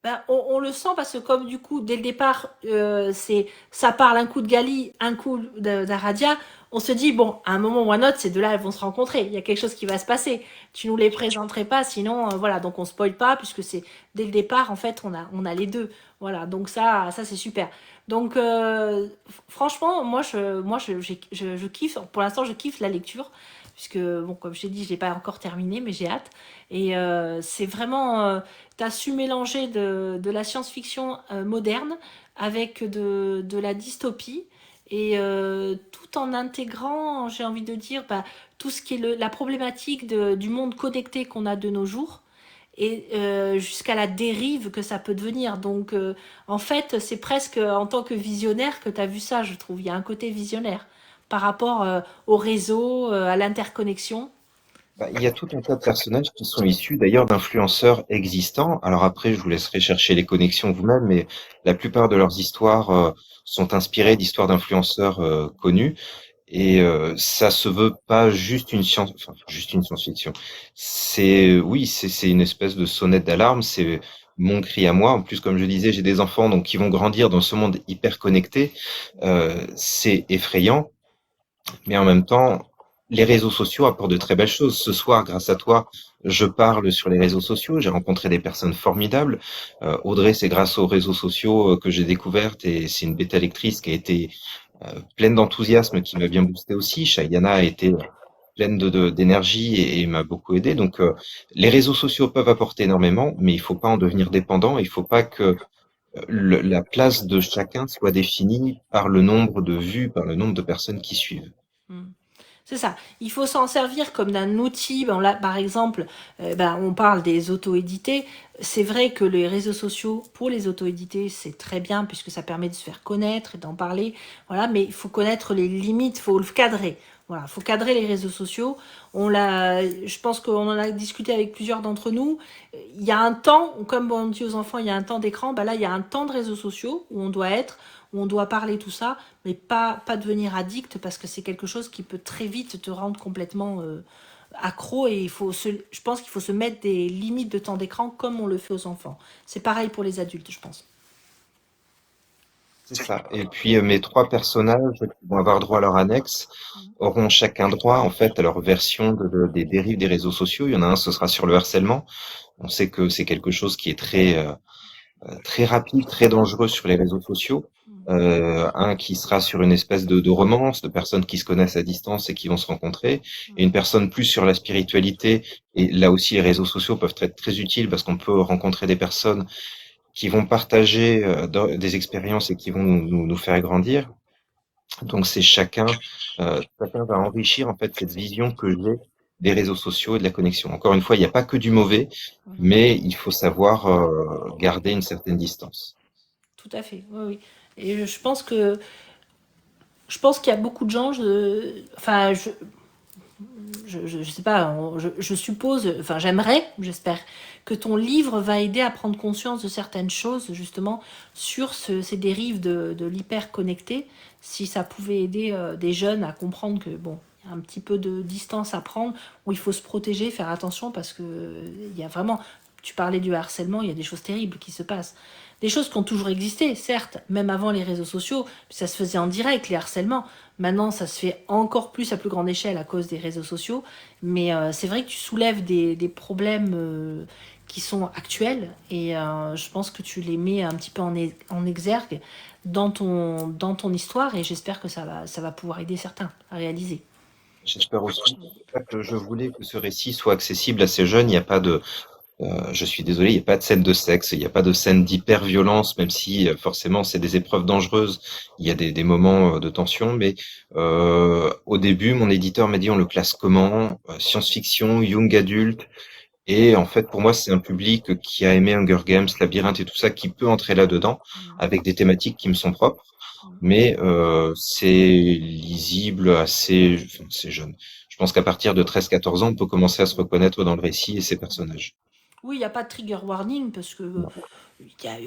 Ben, on le sent parce que comme du coup, dès le départ, ça parle un coup de Gali, un coup d'Aradia, on se dit, bon, à un moment ou à un autre, ces deux-là, elles vont se rencontrer. Il y a quelque chose qui va se passer. Tu nous les présenterais pas, sinon, voilà, donc on spoil pas, puisque c'est dès le départ, en fait, on a les deux. Voilà, donc ça c'est super. Donc, franchement, je kiffe. Pour l'instant, je kiffe la lecture, puisque, bon, comme je t'ai dit, je l'ai pas encore terminé, mais j'ai hâte. Et c'est vraiment, tu as su mélanger de la science-fiction moderne avec de la dystopie et tout en intégrant, j'ai envie de dire, bah, tout ce qui est la problématique du monde connecté qu'on a de nos jours et jusqu'à la dérive que ça peut devenir. Donc, en fait, c'est presque en tant que visionnaire que tu as vu ça, je trouve. Il y a un côté visionnaire par rapport au réseau, à l'interconnexion. Bah, il y a tout un tas de personnages qui sont issus d'ailleurs d'influenceurs existants. Alors après, je vous laisserai chercher les connexions vous-même, mais la plupart de leurs histoires sont inspirées d'histoires d'influenceurs connus. Et ça se veut pas juste enfin, juste une science-fiction. Oui, c'est une espèce de sonnette d'alarme. C'est mon cri à moi. En plus, comme je disais, j'ai des enfants donc qui vont grandir dans ce monde hyper connecté. C'est effrayant. Mais en même temps, les réseaux sociaux apportent de très belles choses. Ce soir, grâce à toi, je parle sur les réseaux sociaux. J'ai rencontré des personnes formidables. Audrey, c'est grâce aux réseaux sociaux que j'ai découverte et c'est une bêta lectrice qui a été pleine d'enthousiasme, qui m'a bien boosté aussi. Shayana a été pleine d'énergie et m'a beaucoup aidé. Donc, les réseaux sociaux peuvent apporter énormément, mais il faut pas en devenir dépendant. Il faut pas que la place de chacun soit définie par le nombre de vues, par le nombre de personnes qui suivent. Mm. C'est ça. Il faut s'en servir comme d'un outil. Ben, là, par exemple, ben, on parle des auto-édités. C'est vrai que les réseaux sociaux, pour les auto-édités, c'est très bien puisque ça permet de se faire connaître et d'en parler. Voilà, mais il faut connaître les limites, il faut le cadrer. Voilà, il faut cadrer les réseaux sociaux. Je pense qu'on en a discuté avec plusieurs d'entre nous. Il y a un temps, comme on dit aux enfants, il y a un temps d'écran. Ben là, il y a un temps de réseaux sociaux où on doit être, où on doit parler tout ça, mais pas devenir addict parce que c'est quelque chose qui peut très vite te rendre complètement accro et je pense qu'il faut se mettre des limites de temps d'écran comme on le fait aux enfants. C'est pareil pour les adultes, je pense. C'est ça. Et puis mes trois personnages qui vont avoir droit à leur annexe auront chacun droit en fait à leur version des dérives des réseaux sociaux. Il y en a un, ce sera sur le harcèlement. On sait que c'est quelque chose qui est très rapide, très dangereux sur les réseaux sociaux. Un qui sera sur une espèce de romance, de personnes qui se connaissent à distance et qui vont se rencontrer, et une personne plus sur la spiritualité. Et là aussi, les réseaux sociaux peuvent être très utiles parce qu'on peut rencontrer des personnes qui vont partager des expériences et qui vont nous faire grandir. Donc c'est chacun va enrichir en fait cette vision que j'ai des réseaux sociaux et de la connexion. Encore une fois, il n'y a pas que du mauvais, mais il faut savoir garder une certaine distance. Tout à fait, oui, oui. Et je pense qu'il y a beaucoup de gens, enfin, je sais pas, je suppose, enfin j'espère, que ton livre va aider à prendre conscience de certaines choses, justement, sur ces dérives de l'hyper connecté, si ça pouvait aider des jeunes à comprendre que, bon, il y a un petit peu de distance à prendre, où il faut se protéger, faire attention, parce que il y a vraiment, tu parlais du harcèlement, il y a des choses terribles qui se passent. Des choses qui ont toujours existé, certes, même avant les réseaux sociaux, puis ça se faisait en direct, les harcèlements. Maintenant, ça se fait encore plus à plus grande échelle à cause des réseaux sociaux. Mais c'est vrai que tu soulèves des problèmes qui sont actuels et je pense que tu les mets un petit peu en exergue dans ton histoire et j'espère que ça va pouvoir aider certains à réaliser. J'espère aussi. En fait, je voulais que ce récit soit accessible à ces jeunes. Il n'y a pas Je suis désolé, il n'y a pas de scène de sexe, il n'y a pas de scène d'hyper-violence, même si forcément c'est des épreuves dangereuses. Il y a des moments de tension, mais au début, mon éditeur m'a dit on le classe comment? Science-fiction, young adulte. Et en fait, pour moi, c'est un public qui a aimé Hunger Games, Labyrinthe et tout ça, qui peut entrer là-dedans, avec des thématiques qui me sont propres. Mais c'est lisible, enfin, c'est jeune. Je pense qu'à partir de 13-14 ans, on peut commencer à se reconnaître dans le récit et ses personnages. Oui, il n'y a pas de trigger warning parce que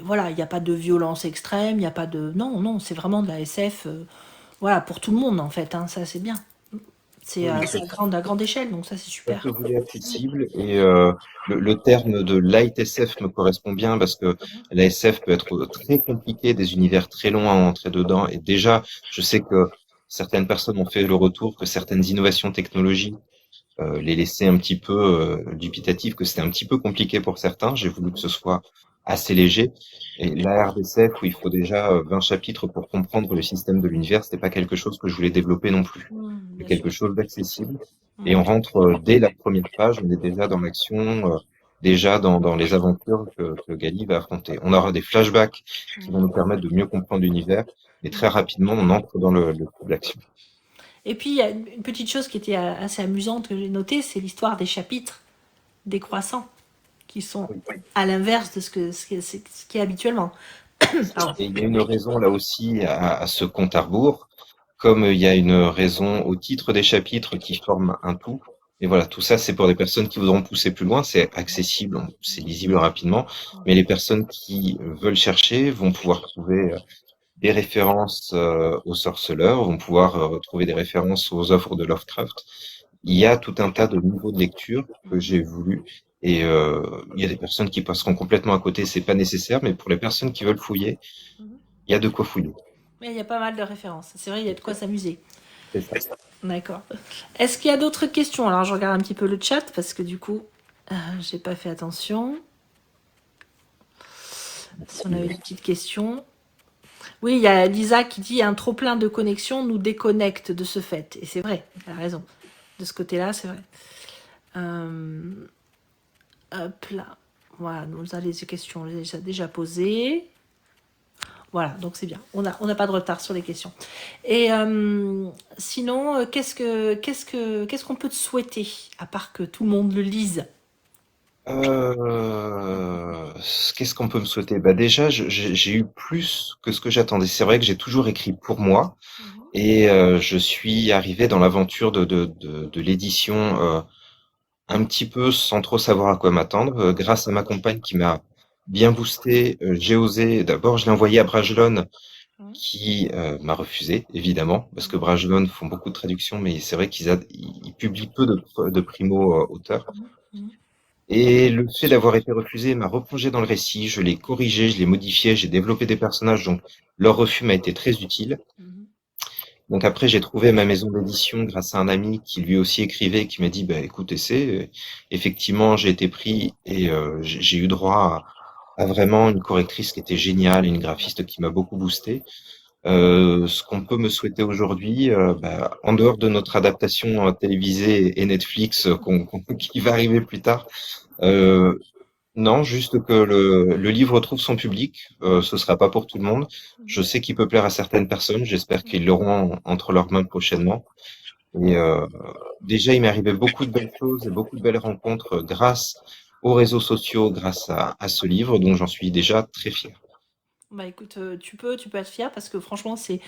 voilà, il n'y a pas de violence extrême, il n'y a pas de. Non, non, c'est vraiment de la SF voilà, pour tout le monde en fait, hein, ça c'est bien. C'est Oui, à grande échelle, donc ça c'est ça super. se voulait accessible et le terme de light SF me correspond bien parce que la SF peut être très compliquée, des univers très longs à entrer dedans et déjà, je sais que certaines personnes ont fait le retour que certaines innovations technologiques les laissaient un petit peu dubitatifs, que c'était un petit peu compliqué pour certains. J'ai voulu que ce soit assez léger. Et la RDCF, où il faut déjà 20 chapitres pour comprendre le système de l'univers, c'était pas quelque chose que je voulais développer non plus. C'est Bien sûr. quelque chose d'accessible. Et Mm. on rentre dès la première page, on est déjà dans l'action, déjà dans les aventures que Gali va affronter. On aura des flashbacks qui vont nous permettre de mieux comprendre l'univers, et très rapidement, on entre dans le coup de l'action. Et puis il y a une petite chose qui était assez amusante que j'ai notée, c'est l'histoire des chapitres décroissants qui sont à l'inverse de ce qui est habituellement. Pardon. Et il y a une raison là aussi à ce compte à rebours, comme il y a une raison au titre des chapitres qui forment un tout. Et voilà, tout ça, c'est pour des personnes qui voudront pousser plus loin, c'est accessible, c'est lisible rapidement, mais les personnes qui veulent chercher vont pouvoir trouver des références aux sorceleurs, vont pouvoir retrouver des références aux œuvres de Lovecraft. Il y a tout un tas de niveaux de lecture que j'ai voulu. Et il y a des personnes qui passeront complètement à côté, c'est pas nécessaire, mais pour les personnes qui veulent fouiller, il y a de quoi fouiller. Mais il y a pas mal de références. C'est vrai, il y a de quoi s'amuser. C'est ça. D'accord. Est-ce qu'il y a d'autres questions? Alors je regarde un petit peu le chat parce que du coup, j'ai pas fait attention. Si on avait des petites questions. Oui, il y a Lisa qui dit un trop plein de connexions nous déconnecte de ce fait. Et c'est vrai, elle a raison. De ce côté-là, c'est vrai. Hop là. Voilà, nous avons les questions, on les a déjà posées. Voilà, donc c'est bien. On n'a pas de retard sur les questions. Et sinon, qu'est-ce qu'on peut te souhaiter, à part que tout le monde le lise? Qu'est-ce qu'on peut me souhaiter? Bah déjà, j'ai eu plus que ce que j'attendais. C'est vrai que j'ai toujours écrit pour moi et je suis arrivé dans l'aventure de l'édition un petit peu sans trop savoir à quoi m'attendre. Grâce à ma compagne qui m'a bien boosté, j'ai osé. D'abord, je l'ai envoyé à Brajlon qui m'a refusé, évidemment, parce que Brajlon font beaucoup de traductions, mais c'est vrai ils publient peu de primo-auteurs. Et le fait d'avoir été refusé m'a replongé dans le récit, je l'ai corrigé, je l'ai modifié, j'ai développé des personnages, donc leur refus m'a été très utile. Donc après, j'ai trouvé ma maison d'édition grâce à un ami qui lui aussi écrivait, qui m'a dit, bah écoute, essaie. Effectivement, j'ai été pris et j'ai eu droit à vraiment une correctrice qui était géniale, une graphiste qui m'a beaucoup boosté. Ce qu'on peut me souhaiter aujourd'hui, bah, en dehors de notre adaptation télévisée et Netflix qui va arriver plus tard, euh, non, juste que le livre trouve son public. Ce sera pas pour tout le monde. Je sais qu'il peut plaire à certaines personnes. J'espère qu'ils l'auront entre leurs mains prochainement. Et déjà, il m'est arrivé beaucoup de belles choses et beaucoup de belles rencontres grâce aux réseaux sociaux, grâce à ce livre, dont j'en suis déjà très fier. Bah écoute, tu peux être fier parce que franchement, c'est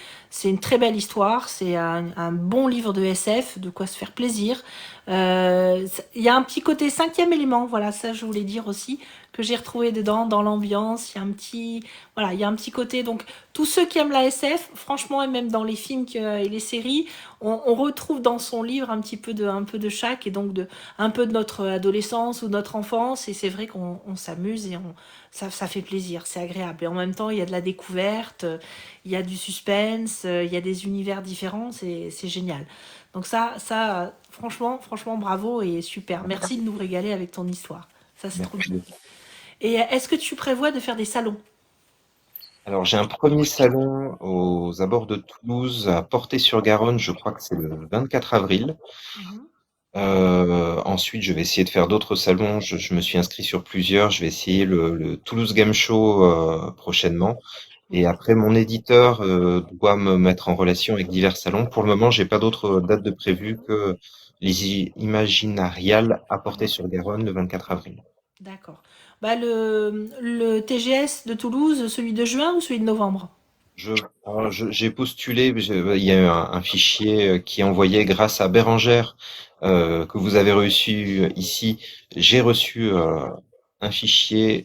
une très belle histoire, c'est un bon livre de SF, de quoi se faire plaisir. Il y a un petit côté cinquième élément, voilà, ça je voulais dire aussi, que j'ai retrouvé dedans, dans l'ambiance. Il y a un petit, voilà, il y a un petit côté. Donc, tous ceux qui aiment la SF, franchement, et même dans les films et les séries, on retrouve dans son livre un peu de chaque, et donc un peu de notre adolescence ou de notre enfance. Et c'est vrai qu'on s'amuse et ça fait plaisir, c'est agréable. Et en même temps, il y a de la découverte, il y a du suspense, il y a des univers différents, c'est génial. Donc franchement, bravo et super. Merci de nous régaler avec ton histoire. Ça, c'est trop bien. Merci. Et est-ce que tu prévois de faire des salons? Alors, j'ai un premier salon aux abords de Toulouse, à Portet-sur-Garonne. Je crois que c'est le 24 avril. Ensuite, je vais essayer de faire d'autres salons. Je me suis inscrit sur plusieurs. Je vais essayer le Toulouse Game Show prochainement. Et Mhm. après, mon éditeur doit me mettre en relation avec divers salons. Pour le moment, j'ai pas d'autres dates de prévues que les Imaginariales à Portée-sur-Garonne le 24 avril. D'accord. Bah, le TGS de Toulouse, celui de juin ou celui de novembre? Je, j'ai postulé, il y a eu un fichier qui est envoyé grâce à Bérangère que vous avez reçu ici. J'ai reçu un fichier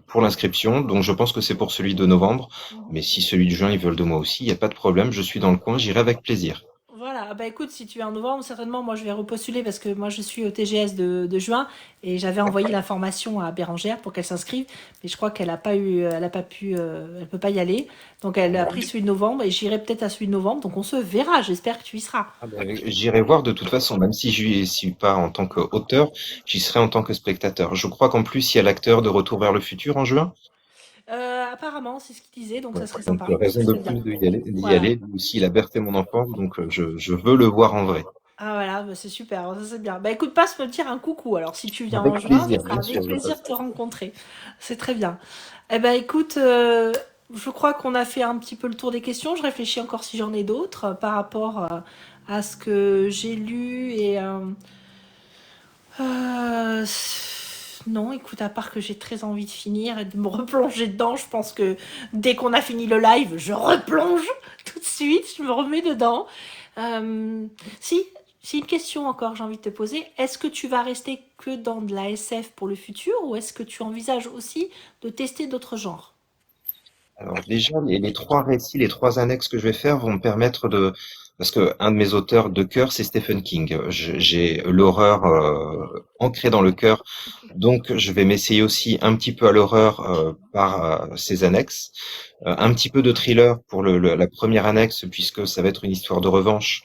pour l'inscription, donc je pense que c'est pour celui de novembre. Mhm. Mais si celui de juin, ils veulent de moi aussi, il n'y a pas de problème. Je suis dans le coin, j'irai avec plaisir. Voilà, bah écoute, si tu es en novembre, certainement, moi je vais repostuler parce que moi je suis au TGS de juin et j'avais envoyé l'information à Bérangère pour qu'elle s'inscrive, mais je crois qu'elle a pas eu, elle a pas pu, elle peut pas y aller, donc elle a pris celui de novembre et j'irai peut-être à celui de novembre, donc on se verra, j'espère que tu y seras. Ah ben, j'irai voir de toute façon, même si je suis pas en tant qu'auteur, j'y serai en tant que spectateur. Je crois qu'en plus, il y a l'acteur de Retour vers le futur en juin. Apparemment, c'est ce qu'il disait, donc Ouais, ça serait donc sympa, ce raison de serait bien. plus d'y Voilà. aller. Lui aussi, il a bercé mon enfance, donc je veux le voir en vrai. Ah voilà, bah, c'est super, ça c'est bien. Bah écoute, passe me dire un coucou. Alors si tu viens Avec en juin, ça plaisir, sera bien sûr, avec je plaisir passe. de te rencontrer. C'est très bien. Eh ben écoute, je crois qu'on a fait un petit peu le tour des questions. Je réfléchis encore si j'en ai d'autres par rapport à ce que j'ai lu euh, non, écoute, à part que j'ai très envie de finir et de me replonger dedans, je pense que dès qu'on a fini le live, je replonge tout de suite, je me remets dedans. Euh, si, c'est une question encore, j'ai envie de te poser. Est-ce que tu vas rester que dans de la SF pour le futur ou est-ce que tu envisages aussi de tester d'autres genres? Alors déjà, les trois récits, les trois annexes que je vais faire vont me permettre de... Parce que un de mes auteurs de cœur, c'est Stephen King. J'ai l'horreur ancrée dans le cœur, donc je vais m'essayer aussi un petit peu à l'horreur par ces annexes. Un petit peu de thriller pour la première annexe, puisque ça va être une histoire de revanche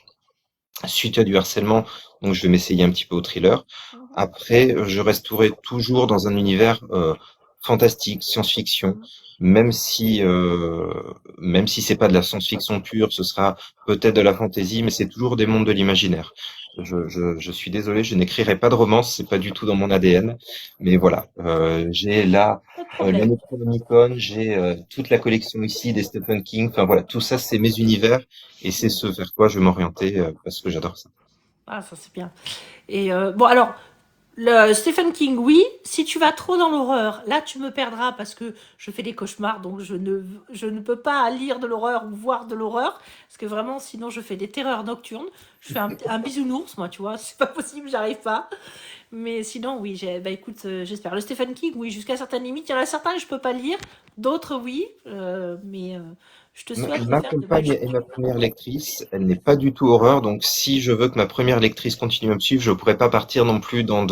suite à du harcèlement, donc je vais m'essayer un petit peu au thriller. Mhm, Après, je resterai toujours dans un univers fantastique, science-fiction, même si même si c'est pas de la science-fiction pure, ce sera peut-être de la fantasy, mais c'est toujours des mondes de l'imaginaire. Je suis désolé, je n'écrirai pas de romance, c'est pas du tout dans mon ADN, mais voilà, j'ai là pas de le problème. Necronomicon, j'ai toute la collection ici des Stephen King, enfin voilà, tout ça c'est mes univers et c'est ce vers quoi je vais m'orienter parce que j'adore ça. Ah, ça c'est bien. Et bon, alors, le Stephen King, oui. Si tu vas trop dans l'horreur, là tu me perdras parce que je fais des cauchemars, donc je ne peux pas lire de l'horreur ou voir de l'horreur, parce que vraiment, sinon je fais des terreurs nocturnes. Je fais un bisounours, moi, tu vois, c'est pas possible, j'arrive pas. Mais sinon, oui, bah écoute, j'espère. Le Stephen King, oui, jusqu'à certaines limites. Il y en a certains que je peux pas lire, d'autres, oui, mais je te souhaite de Ma faire de belles compagne est choses. ma première lectrice, elle n'est pas du tout horreur, donc si je veux que ma première lectrice continue à me suivre, je pourrais pas partir non plus dans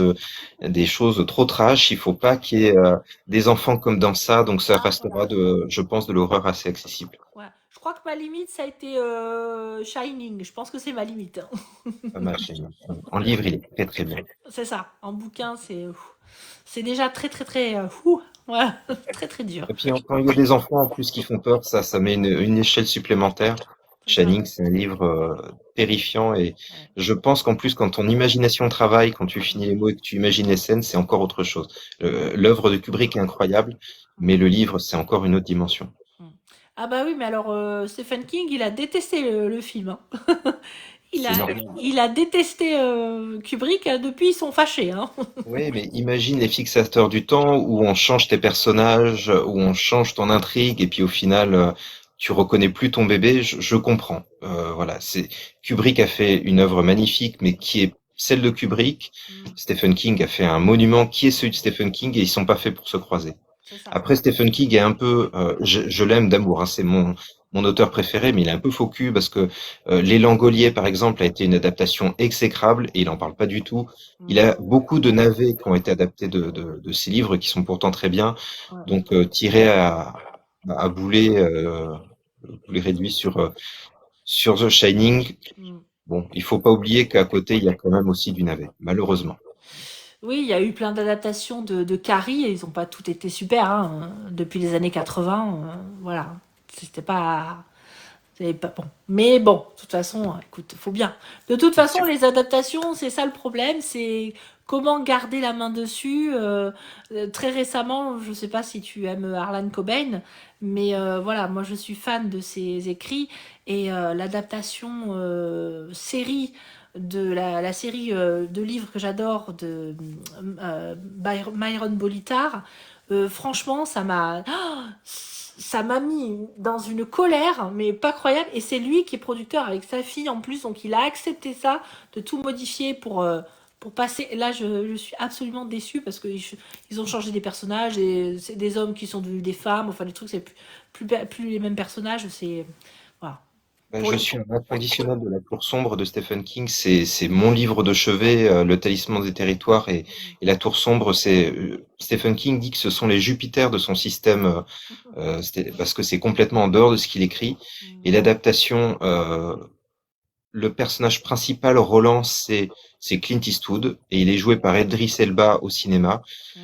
des choses trop trash. Il faut pas qu'il y ait des enfants comme dans ça, donc ça Ah, voilà. restera je pense, de l'horreur assez accessible. Ouais. Je crois que ma limite, ça a été Shining. Je pense que c'est ma limite, hein. Pas mal chez nous. En livre, il est très très bien. C'est ça. En bouquin, c'est déjà très, très, très, ouais, très, très dur. Et puis quand il y a des enfants en plus qui font peur, ça met une échelle supplémentaire. C'est ça. Shining, c'est un livre terrifiant et Ouais. je pense qu'en plus quand ton imagination travaille, quand tu finis les mots et que tu imagines les scènes, c'est encore autre chose. L'œuvre de Kubrick est incroyable, mais le livre, c'est encore une autre dimension. Mm. Ah bah oui, mais alors Stephen King, il a détesté le film, hein. Il a, C'est normal. il a détesté Kubrick, depuis ils sont fâchés, hein. Oui, mais imagine les fixateurs du temps où on change tes personnages, où on change ton intrigue, et puis au final, tu reconnais plus ton bébé. Je comprends. Voilà, c'est Kubrick a fait une œuvre magnifique, mais qui est celle de Kubrick. Mm. Stephen King a fait un monument qui est celui de Stephen King, et ils sont pas faits pour se croiser. C'est ça. Après, Stephen King est un peu, je l'aime d'amour, hein, c'est mon auteur préféré, mais il est un peu faux cul parce que Les Langoliers, par exemple, a été une adaptation exécrable et il en parle pas du tout. Il Mm. a beaucoup de navets qui ont été adaptés de ses livres qui sont pourtant très bien. Ouais. Donc, tiré à boulet réduit sur The Shining. Mm. Bon, il faut pas oublier qu'à côté, il y a quand même aussi du navet, malheureusement. Oui, il y a eu plein d'adaptations de Carrie et ils n'ont pas toutes été super, hein, depuis les années 80. Voilà. C'était pas. C'est pas bon. Mais bon, de toute façon, écoute, faut bien. De toute façon, les adaptations, c'est ça le problème, c'est comment garder la main dessus. Très récemment, je sais pas si tu aimes Harlan Coben, mais voilà, moi je suis fan de ses écrits et l'adaptation série de la série de livres que j'adore de Myron Bolitar, franchement, ça m'a mis dans une colère, mais pas croyable. Et c'est lui qui est producteur avec sa fille en plus, donc il a accepté ça, de tout modifier pour passer. Là, je suis absolument déçue parce qu'ils ont changé des personnages, et c'est des hommes qui sont devenus des femmes, enfin, les trucs, c'est plus les mêmes personnages, c'est. Voilà. Ben, Pour je les- suis un inconditionnel de La Tour sombre de Stephen King. C'est mon livre de chevet, Le Talisman des territoires et La Tour sombre. Stephen King dit que ce sont les Jupiters de son système, parce que c'est complètement en dehors de ce qu'il écrit. Et l'adaptation, le personnage principal, Roland, c'est Clint Eastwood et il est joué par Idris Elba au cinéma. Mm.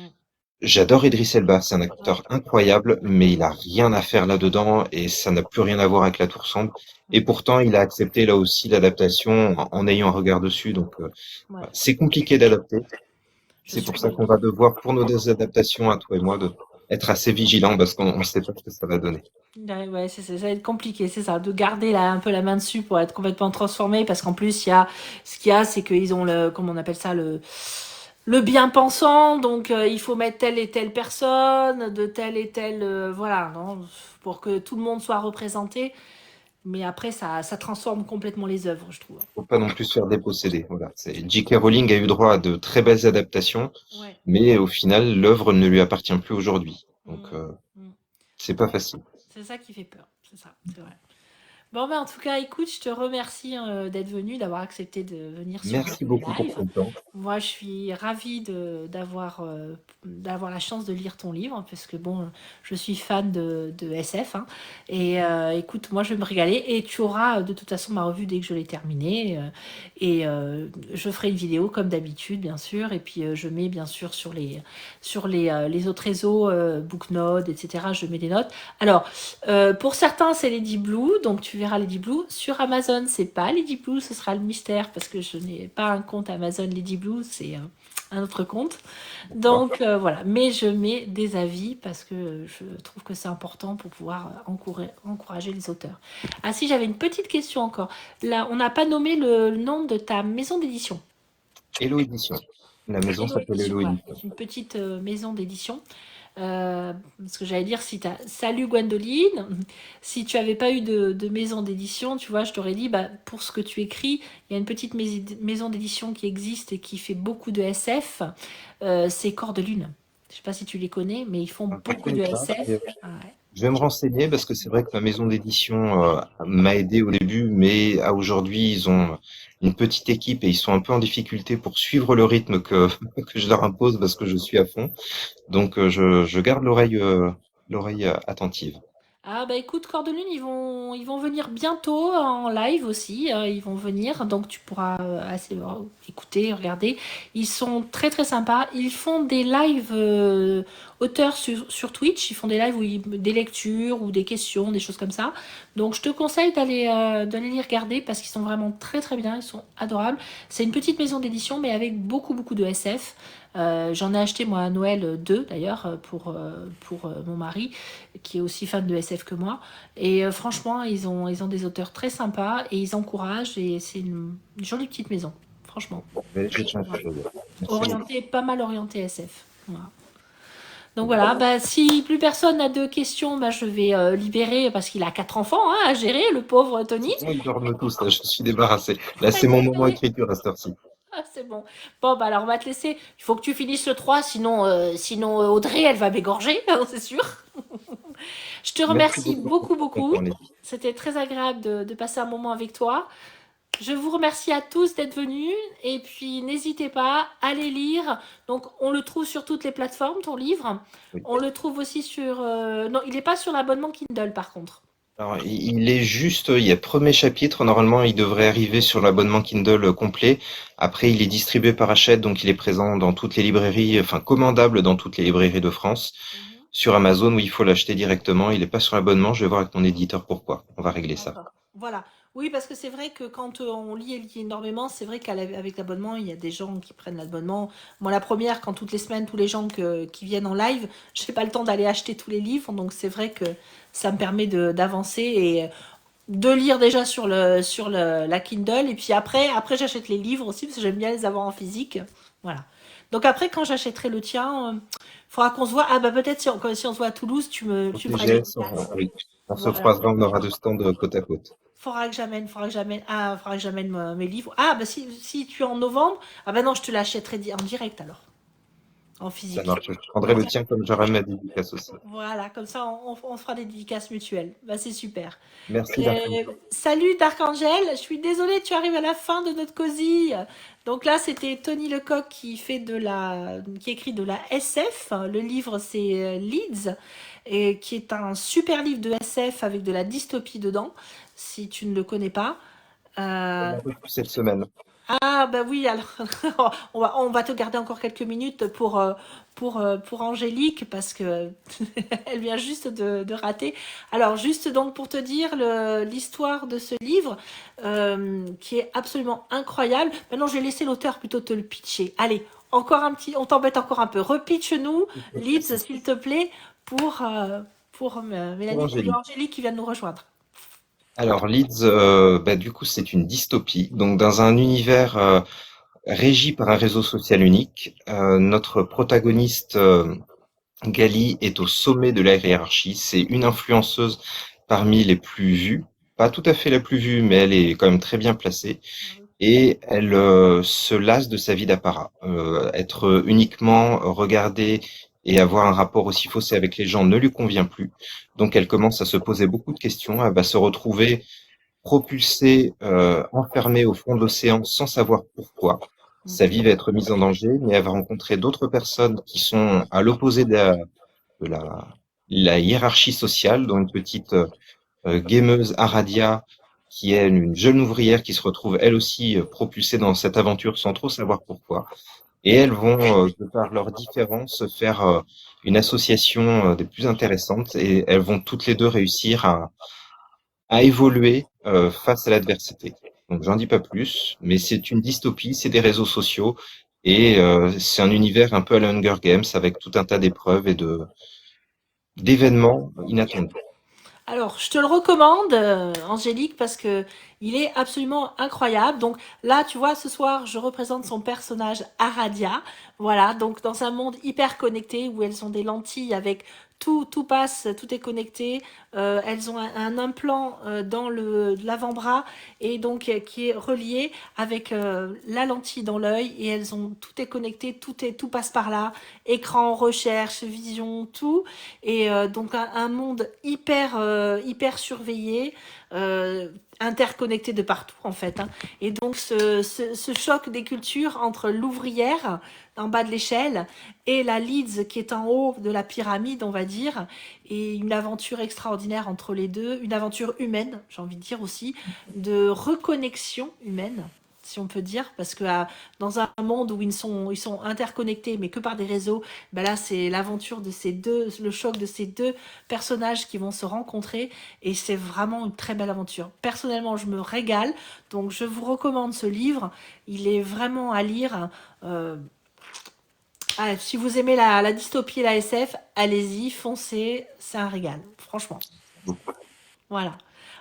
J'adore Idris Elba, c'est un acteur incroyable, mais il a rien à faire là-dedans et ça n'a plus rien à voir avec La Tour sombre. Et pourtant, il a accepté là aussi l'adaptation en ayant un regard dessus. Donc, Ouais, voilà. C'est compliqué d'adapter. je C'est suis. pour ça qu'on va devoir, pour nos deux adaptations, à toi et moi, être assez vigilants parce qu'on ne sait pas ce que ça va donner. Ouais, ouais, ça va être compliqué, c'est ça, de garder un peu la main dessus pour être complètement transformé, parce qu'en plus, ce qu'il y a, c'est qu'ils ont comment on appelle ça, le bien pensant, donc il faut mettre telle et telle personne, de telle et telle, voilà, non, pour que tout le monde soit représenté, mais après, ça transforme complètement les œuvres, je trouve. Faut pas non plus se faire déposséder. Voilà. J.K. Rowling a eu droit à de très belles adaptations, Ouais. mais au final, l'œuvre ne lui appartient plus aujourd'hui. Donc, Mm, mm. c'est pas facile. C'est ça qui fait peur, c'est ça, c'est vrai. Bon, ben, en tout cas, écoute, je te remercie d'être venu, d'avoir accepté de venir sur Merci le beaucoup pour live. ton temps. Moi, je suis ravie d'avoir la chance de lire ton livre, parce que bon, je suis fan de SF, hein. Et écoute, moi, je vais me régaler. Et tu auras de toute façon ma revue dès que je l'ai terminée. Et je ferai une vidéo comme d'habitude, bien sûr. Et puis, je mets bien sûr sur les autres réseaux, Booknode, etc. Je mets des notes. Alors, pour certains, c'est Lady Blue, donc tu verras Lady Blue. Sur Amazon, c'est pas Lady Blue, ce sera le mystère parce que je n'ai pas un compte Amazon Lady Blue, c'est un autre compte. Donc voilà, mais je mets des avis parce que je trouve que c'est important pour pouvoir encourager les auteurs. Ah si, j'avais une petite question encore. Là, on n'a pas nommé le nom de ta maison d'édition. Hello Édition. La maison Hello s'appelle Édition, Hello voilà. Édition. C'est une petite maison d'édition. Parce que j'allais dire, si tu as Salut Gwendoline, si tu avais pas eu de maison d'édition, tu vois, je t'aurais dit, bah, pour ce que tu écris, il y a une petite maison d'édition qui existe et qui fait beaucoup de SF, c'est Corps de Lune. Je sais pas si tu les connais, mais ils font Alors, je ne beaucoup de connais pas. SF. Ah ouais. Je vais me renseigner parce que c'est vrai que ma maison d'édition m'a aidé au début, mais à aujourd'hui, ils ont une petite équipe et ils sont un peu en difficulté pour suivre le rythme que je leur impose parce que je suis à fond. Donc, je garde l'oreille attentive. Ah bah écoute, Corps de Lune, ils vont venir bientôt en live aussi. Ils vont venir, donc tu pourras écouter, regarder. Ils sont très très sympas. Ils font des lives auteurs sur Twitch. Ils font des lives des lectures ou des questions, des choses comme ça. Donc je te conseille d'aller les regarder parce qu'ils sont vraiment très très bien. Ils sont adorables. C'est une petite maison d'édition, mais avec beaucoup beaucoup de SF. J'en ai acheté moi à Noël 2 d'ailleurs pour mon mari qui est aussi fan de SF que moi. Et franchement, ils ont des auteurs très sympas et ils encouragent et c'est une jolie petite maison, franchement. Je vais jeter un coup Ouais. d'œil. Merci beaucoup. Pas mal orienté SF. Voilà. Donc voilà, bah, si plus personne n'a de questions, bah, je vais libérer parce qu'il a 4 enfants, hein, à gérer, le pauvre Tony. Sinon, ils dorment tous, là, je suis débarrassé. Là, c'est mon moment écriture à cette heure-ci. Ah, c'est bon. Bon, bah alors on va te laisser. Il faut que tu finisses le 3, sinon Audrey, elle va m'égorger, c'est sûr. Je te Merci remercie beaucoup beaucoup, pour ton beaucoup. temps, Leslie. C'était très agréable de passer un moment avec toi. Je vous remercie à tous d'être venus. Et puis, n'hésitez pas à les lire. Donc, on le trouve sur toutes les plateformes, ton livre. Oui. On le trouve aussi sur... Non, il n'est pas sur l'abonnement Kindle, par contre. Alors, il est juste, il y a le premier chapitre, normalement, il devrait arriver sur l'abonnement Kindle complet. Après, il est distribué par Hachette, donc il est présent dans toutes les librairies, enfin, commandable dans toutes les librairies de France. Sur Amazon, où il faut l'acheter directement, il n'est pas sur l'abonnement, je vais voir avec mon éditeur pourquoi. On va régler ça. D'accord. Voilà. Oui, parce que c'est vrai que quand on lit et lit énormément, c'est vrai qu'avec l'abonnement, il y a des gens qui prennent l'abonnement. Moi, la première, quand toutes les semaines, tous les gens qui viennent en live, j'ai pas le temps d'aller acheter tous les livres. Donc, c'est vrai que ça me permet d'avancer et de lire déjà la Kindle. Et puis après j'achète les livres aussi parce que j'aime bien les avoir en physique. Voilà. Donc après, quand j'achèterai le tien, faudra qu'on se voit. Ah bah peut-être si on se voit à Toulouse, Au tu me feras une TGS, dédicace. oui. On se Voilà. croisera, on aura deux stands côte à côte. Faudra que j'amène mes livres. Ah, bah si tu es en novembre, ah bah non, je te l'achèterai en direct alors, en Ça physique. marche. Je prendrai Comme le ça, tien comme j'aurai ma dédicace aussi. voilà, comme ça on fera des dédicaces mutuelles. Bah c'est super. Merci d'Arcangel. Salut Dark-Angel, je suis désolée, tu arrives à la fin de notre cosy. Donc là, c'était Tony Lecoq qui écrit de la SF. Le livre, c'est Leeds, et qui est un super livre de SF avec de la dystopie dedans, si tu ne le connais pas. On Euh, a reçu cette semaine. Ah bah oui, alors on va te garder encore quelques minutes pour Angélique parce que elle vient juste de rater. Alors juste donc pour te dire l'histoire de ce livre qui est absolument incroyable. Maintenant je vais laisser l'auteur plutôt te le pitcher. Allez, encore un petit, on t'embête encore un peu. Repitche-nous, Leeds, s'il te plaît, pour Pour Mélanie et Angélique. Angélique qui vient de nous rejoindre. Alors, Leeds, bah, du coup, c'est une dystopie. Donc, dans un univers régi par un réseau social unique, notre protagoniste, Gali, est au sommet de la hiérarchie. C'est une influenceuse parmi les plus vues. Pas tout à fait la plus vue, mais elle est quand même très bien placée. Et elle se lasse de sa vie d'apparat. Être uniquement regardée et avoir un rapport aussi faussé avec les gens ne lui convient plus. Donc elle commence à se poser beaucoup de questions. Elle va se retrouver propulsée, enfermée au fond de l'océan sans savoir pourquoi. Sa Ok. vie va être mise en danger, mais elle va rencontrer d'autres personnes qui sont à l'opposé de la hiérarchie sociale, dont une petite gameuse Aradia, qui est une jeune ouvrière qui se retrouve elle aussi propulsée dans cette aventure sans trop savoir pourquoi. Et elles vont, de par leurs différences, faire une association des plus intéressantes et elles vont toutes les deux réussir à évoluer face à l'adversité. Donc j'en dis pas plus, mais c'est une dystopie, c'est des réseaux sociaux et c'est un univers un peu à la Hunger Games avec tout un tas d'épreuves et de d'événements inattendus. Alors, je te le recommande, Angélique, parce que il est absolument incroyable. Donc là, tu vois, ce soir, je représente son personnage Aradia. Voilà, donc dans un monde hyper connecté où elles ont des lentilles avec tout passe, tout est connecté. Elles ont un implant dans l'avant-bras et donc qui est relié avec la lentille dans l'œil et elles ont tout est connecté, tout passe par là. Écran, recherche, vision, tout. Et donc un monde hyper surveillé, interconnecté de partout en fait. Hein. Et donc ce choc des cultures entre l'ouvrière en bas de l'échelle et la Leeds qui est en haut de la pyramide, on va dire, et une aventure extraordinaire entre les deux, une aventure humaine, j'ai envie de dire aussi, de reconnexion humaine si on peut dire, parce que dans un monde où ils sont interconnectés, mais que par des réseaux, ben là, c'est l'aventure de ces deux, le choc de ces deux personnages qui vont se rencontrer et c'est vraiment une très belle aventure. Personnellement, je me régale, donc je vous recommande ce livre. Il est vraiment à lire. Euh, si vous aimez la dystopie et la SF, allez-y, foncez, c'est un régal, franchement. Voilà.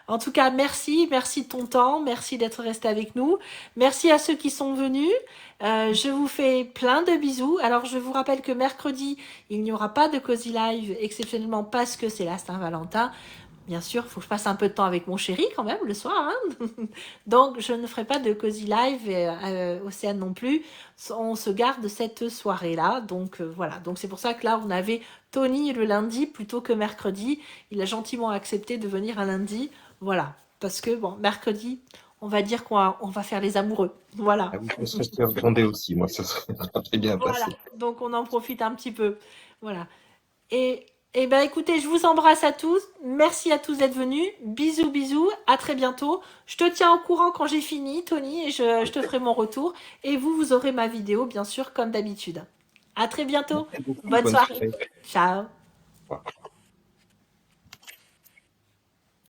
En tout cas, merci de ton temps, merci d'être resté avec nous. Merci à ceux qui sont venus. Je vous fais plein de bisous. Alors, je vous rappelle que mercredi, il n'y aura pas de Cozy Live, exceptionnellement parce que c'est la Saint-Valentin. Bien sûr, il faut que je passe un peu de temps avec mon chéri quand même le soir. Hein. Donc, je ne ferai pas de Cozy Live, Océane non plus. On se garde cette soirée-là. Donc, voilà. Donc, c'est pour ça que là, on avait Tony le lundi plutôt que mercredi. Il a gentiment accepté de venir un lundi. Voilà. Parce que, bon, mercredi, on va dire on va faire les amoureux. Voilà. Ah oui, je me serais fait gronder aussi, moi, ça serait très bien Voilà. passé. Donc, on en profite un petit peu. Voilà. Et ben écoutez, je vous embrasse à tous. Merci à tous d'être venus. Bisous, bisous. À très bientôt. Je te tiens au courant quand j'ai fini, Tony, et je te ferai mon retour. Et vous aurez ma vidéo, bien sûr, comme d'habitude. À très bientôt. Merci beaucoup, Bonne bonne soirée. soirée. Ciao. Au revoir.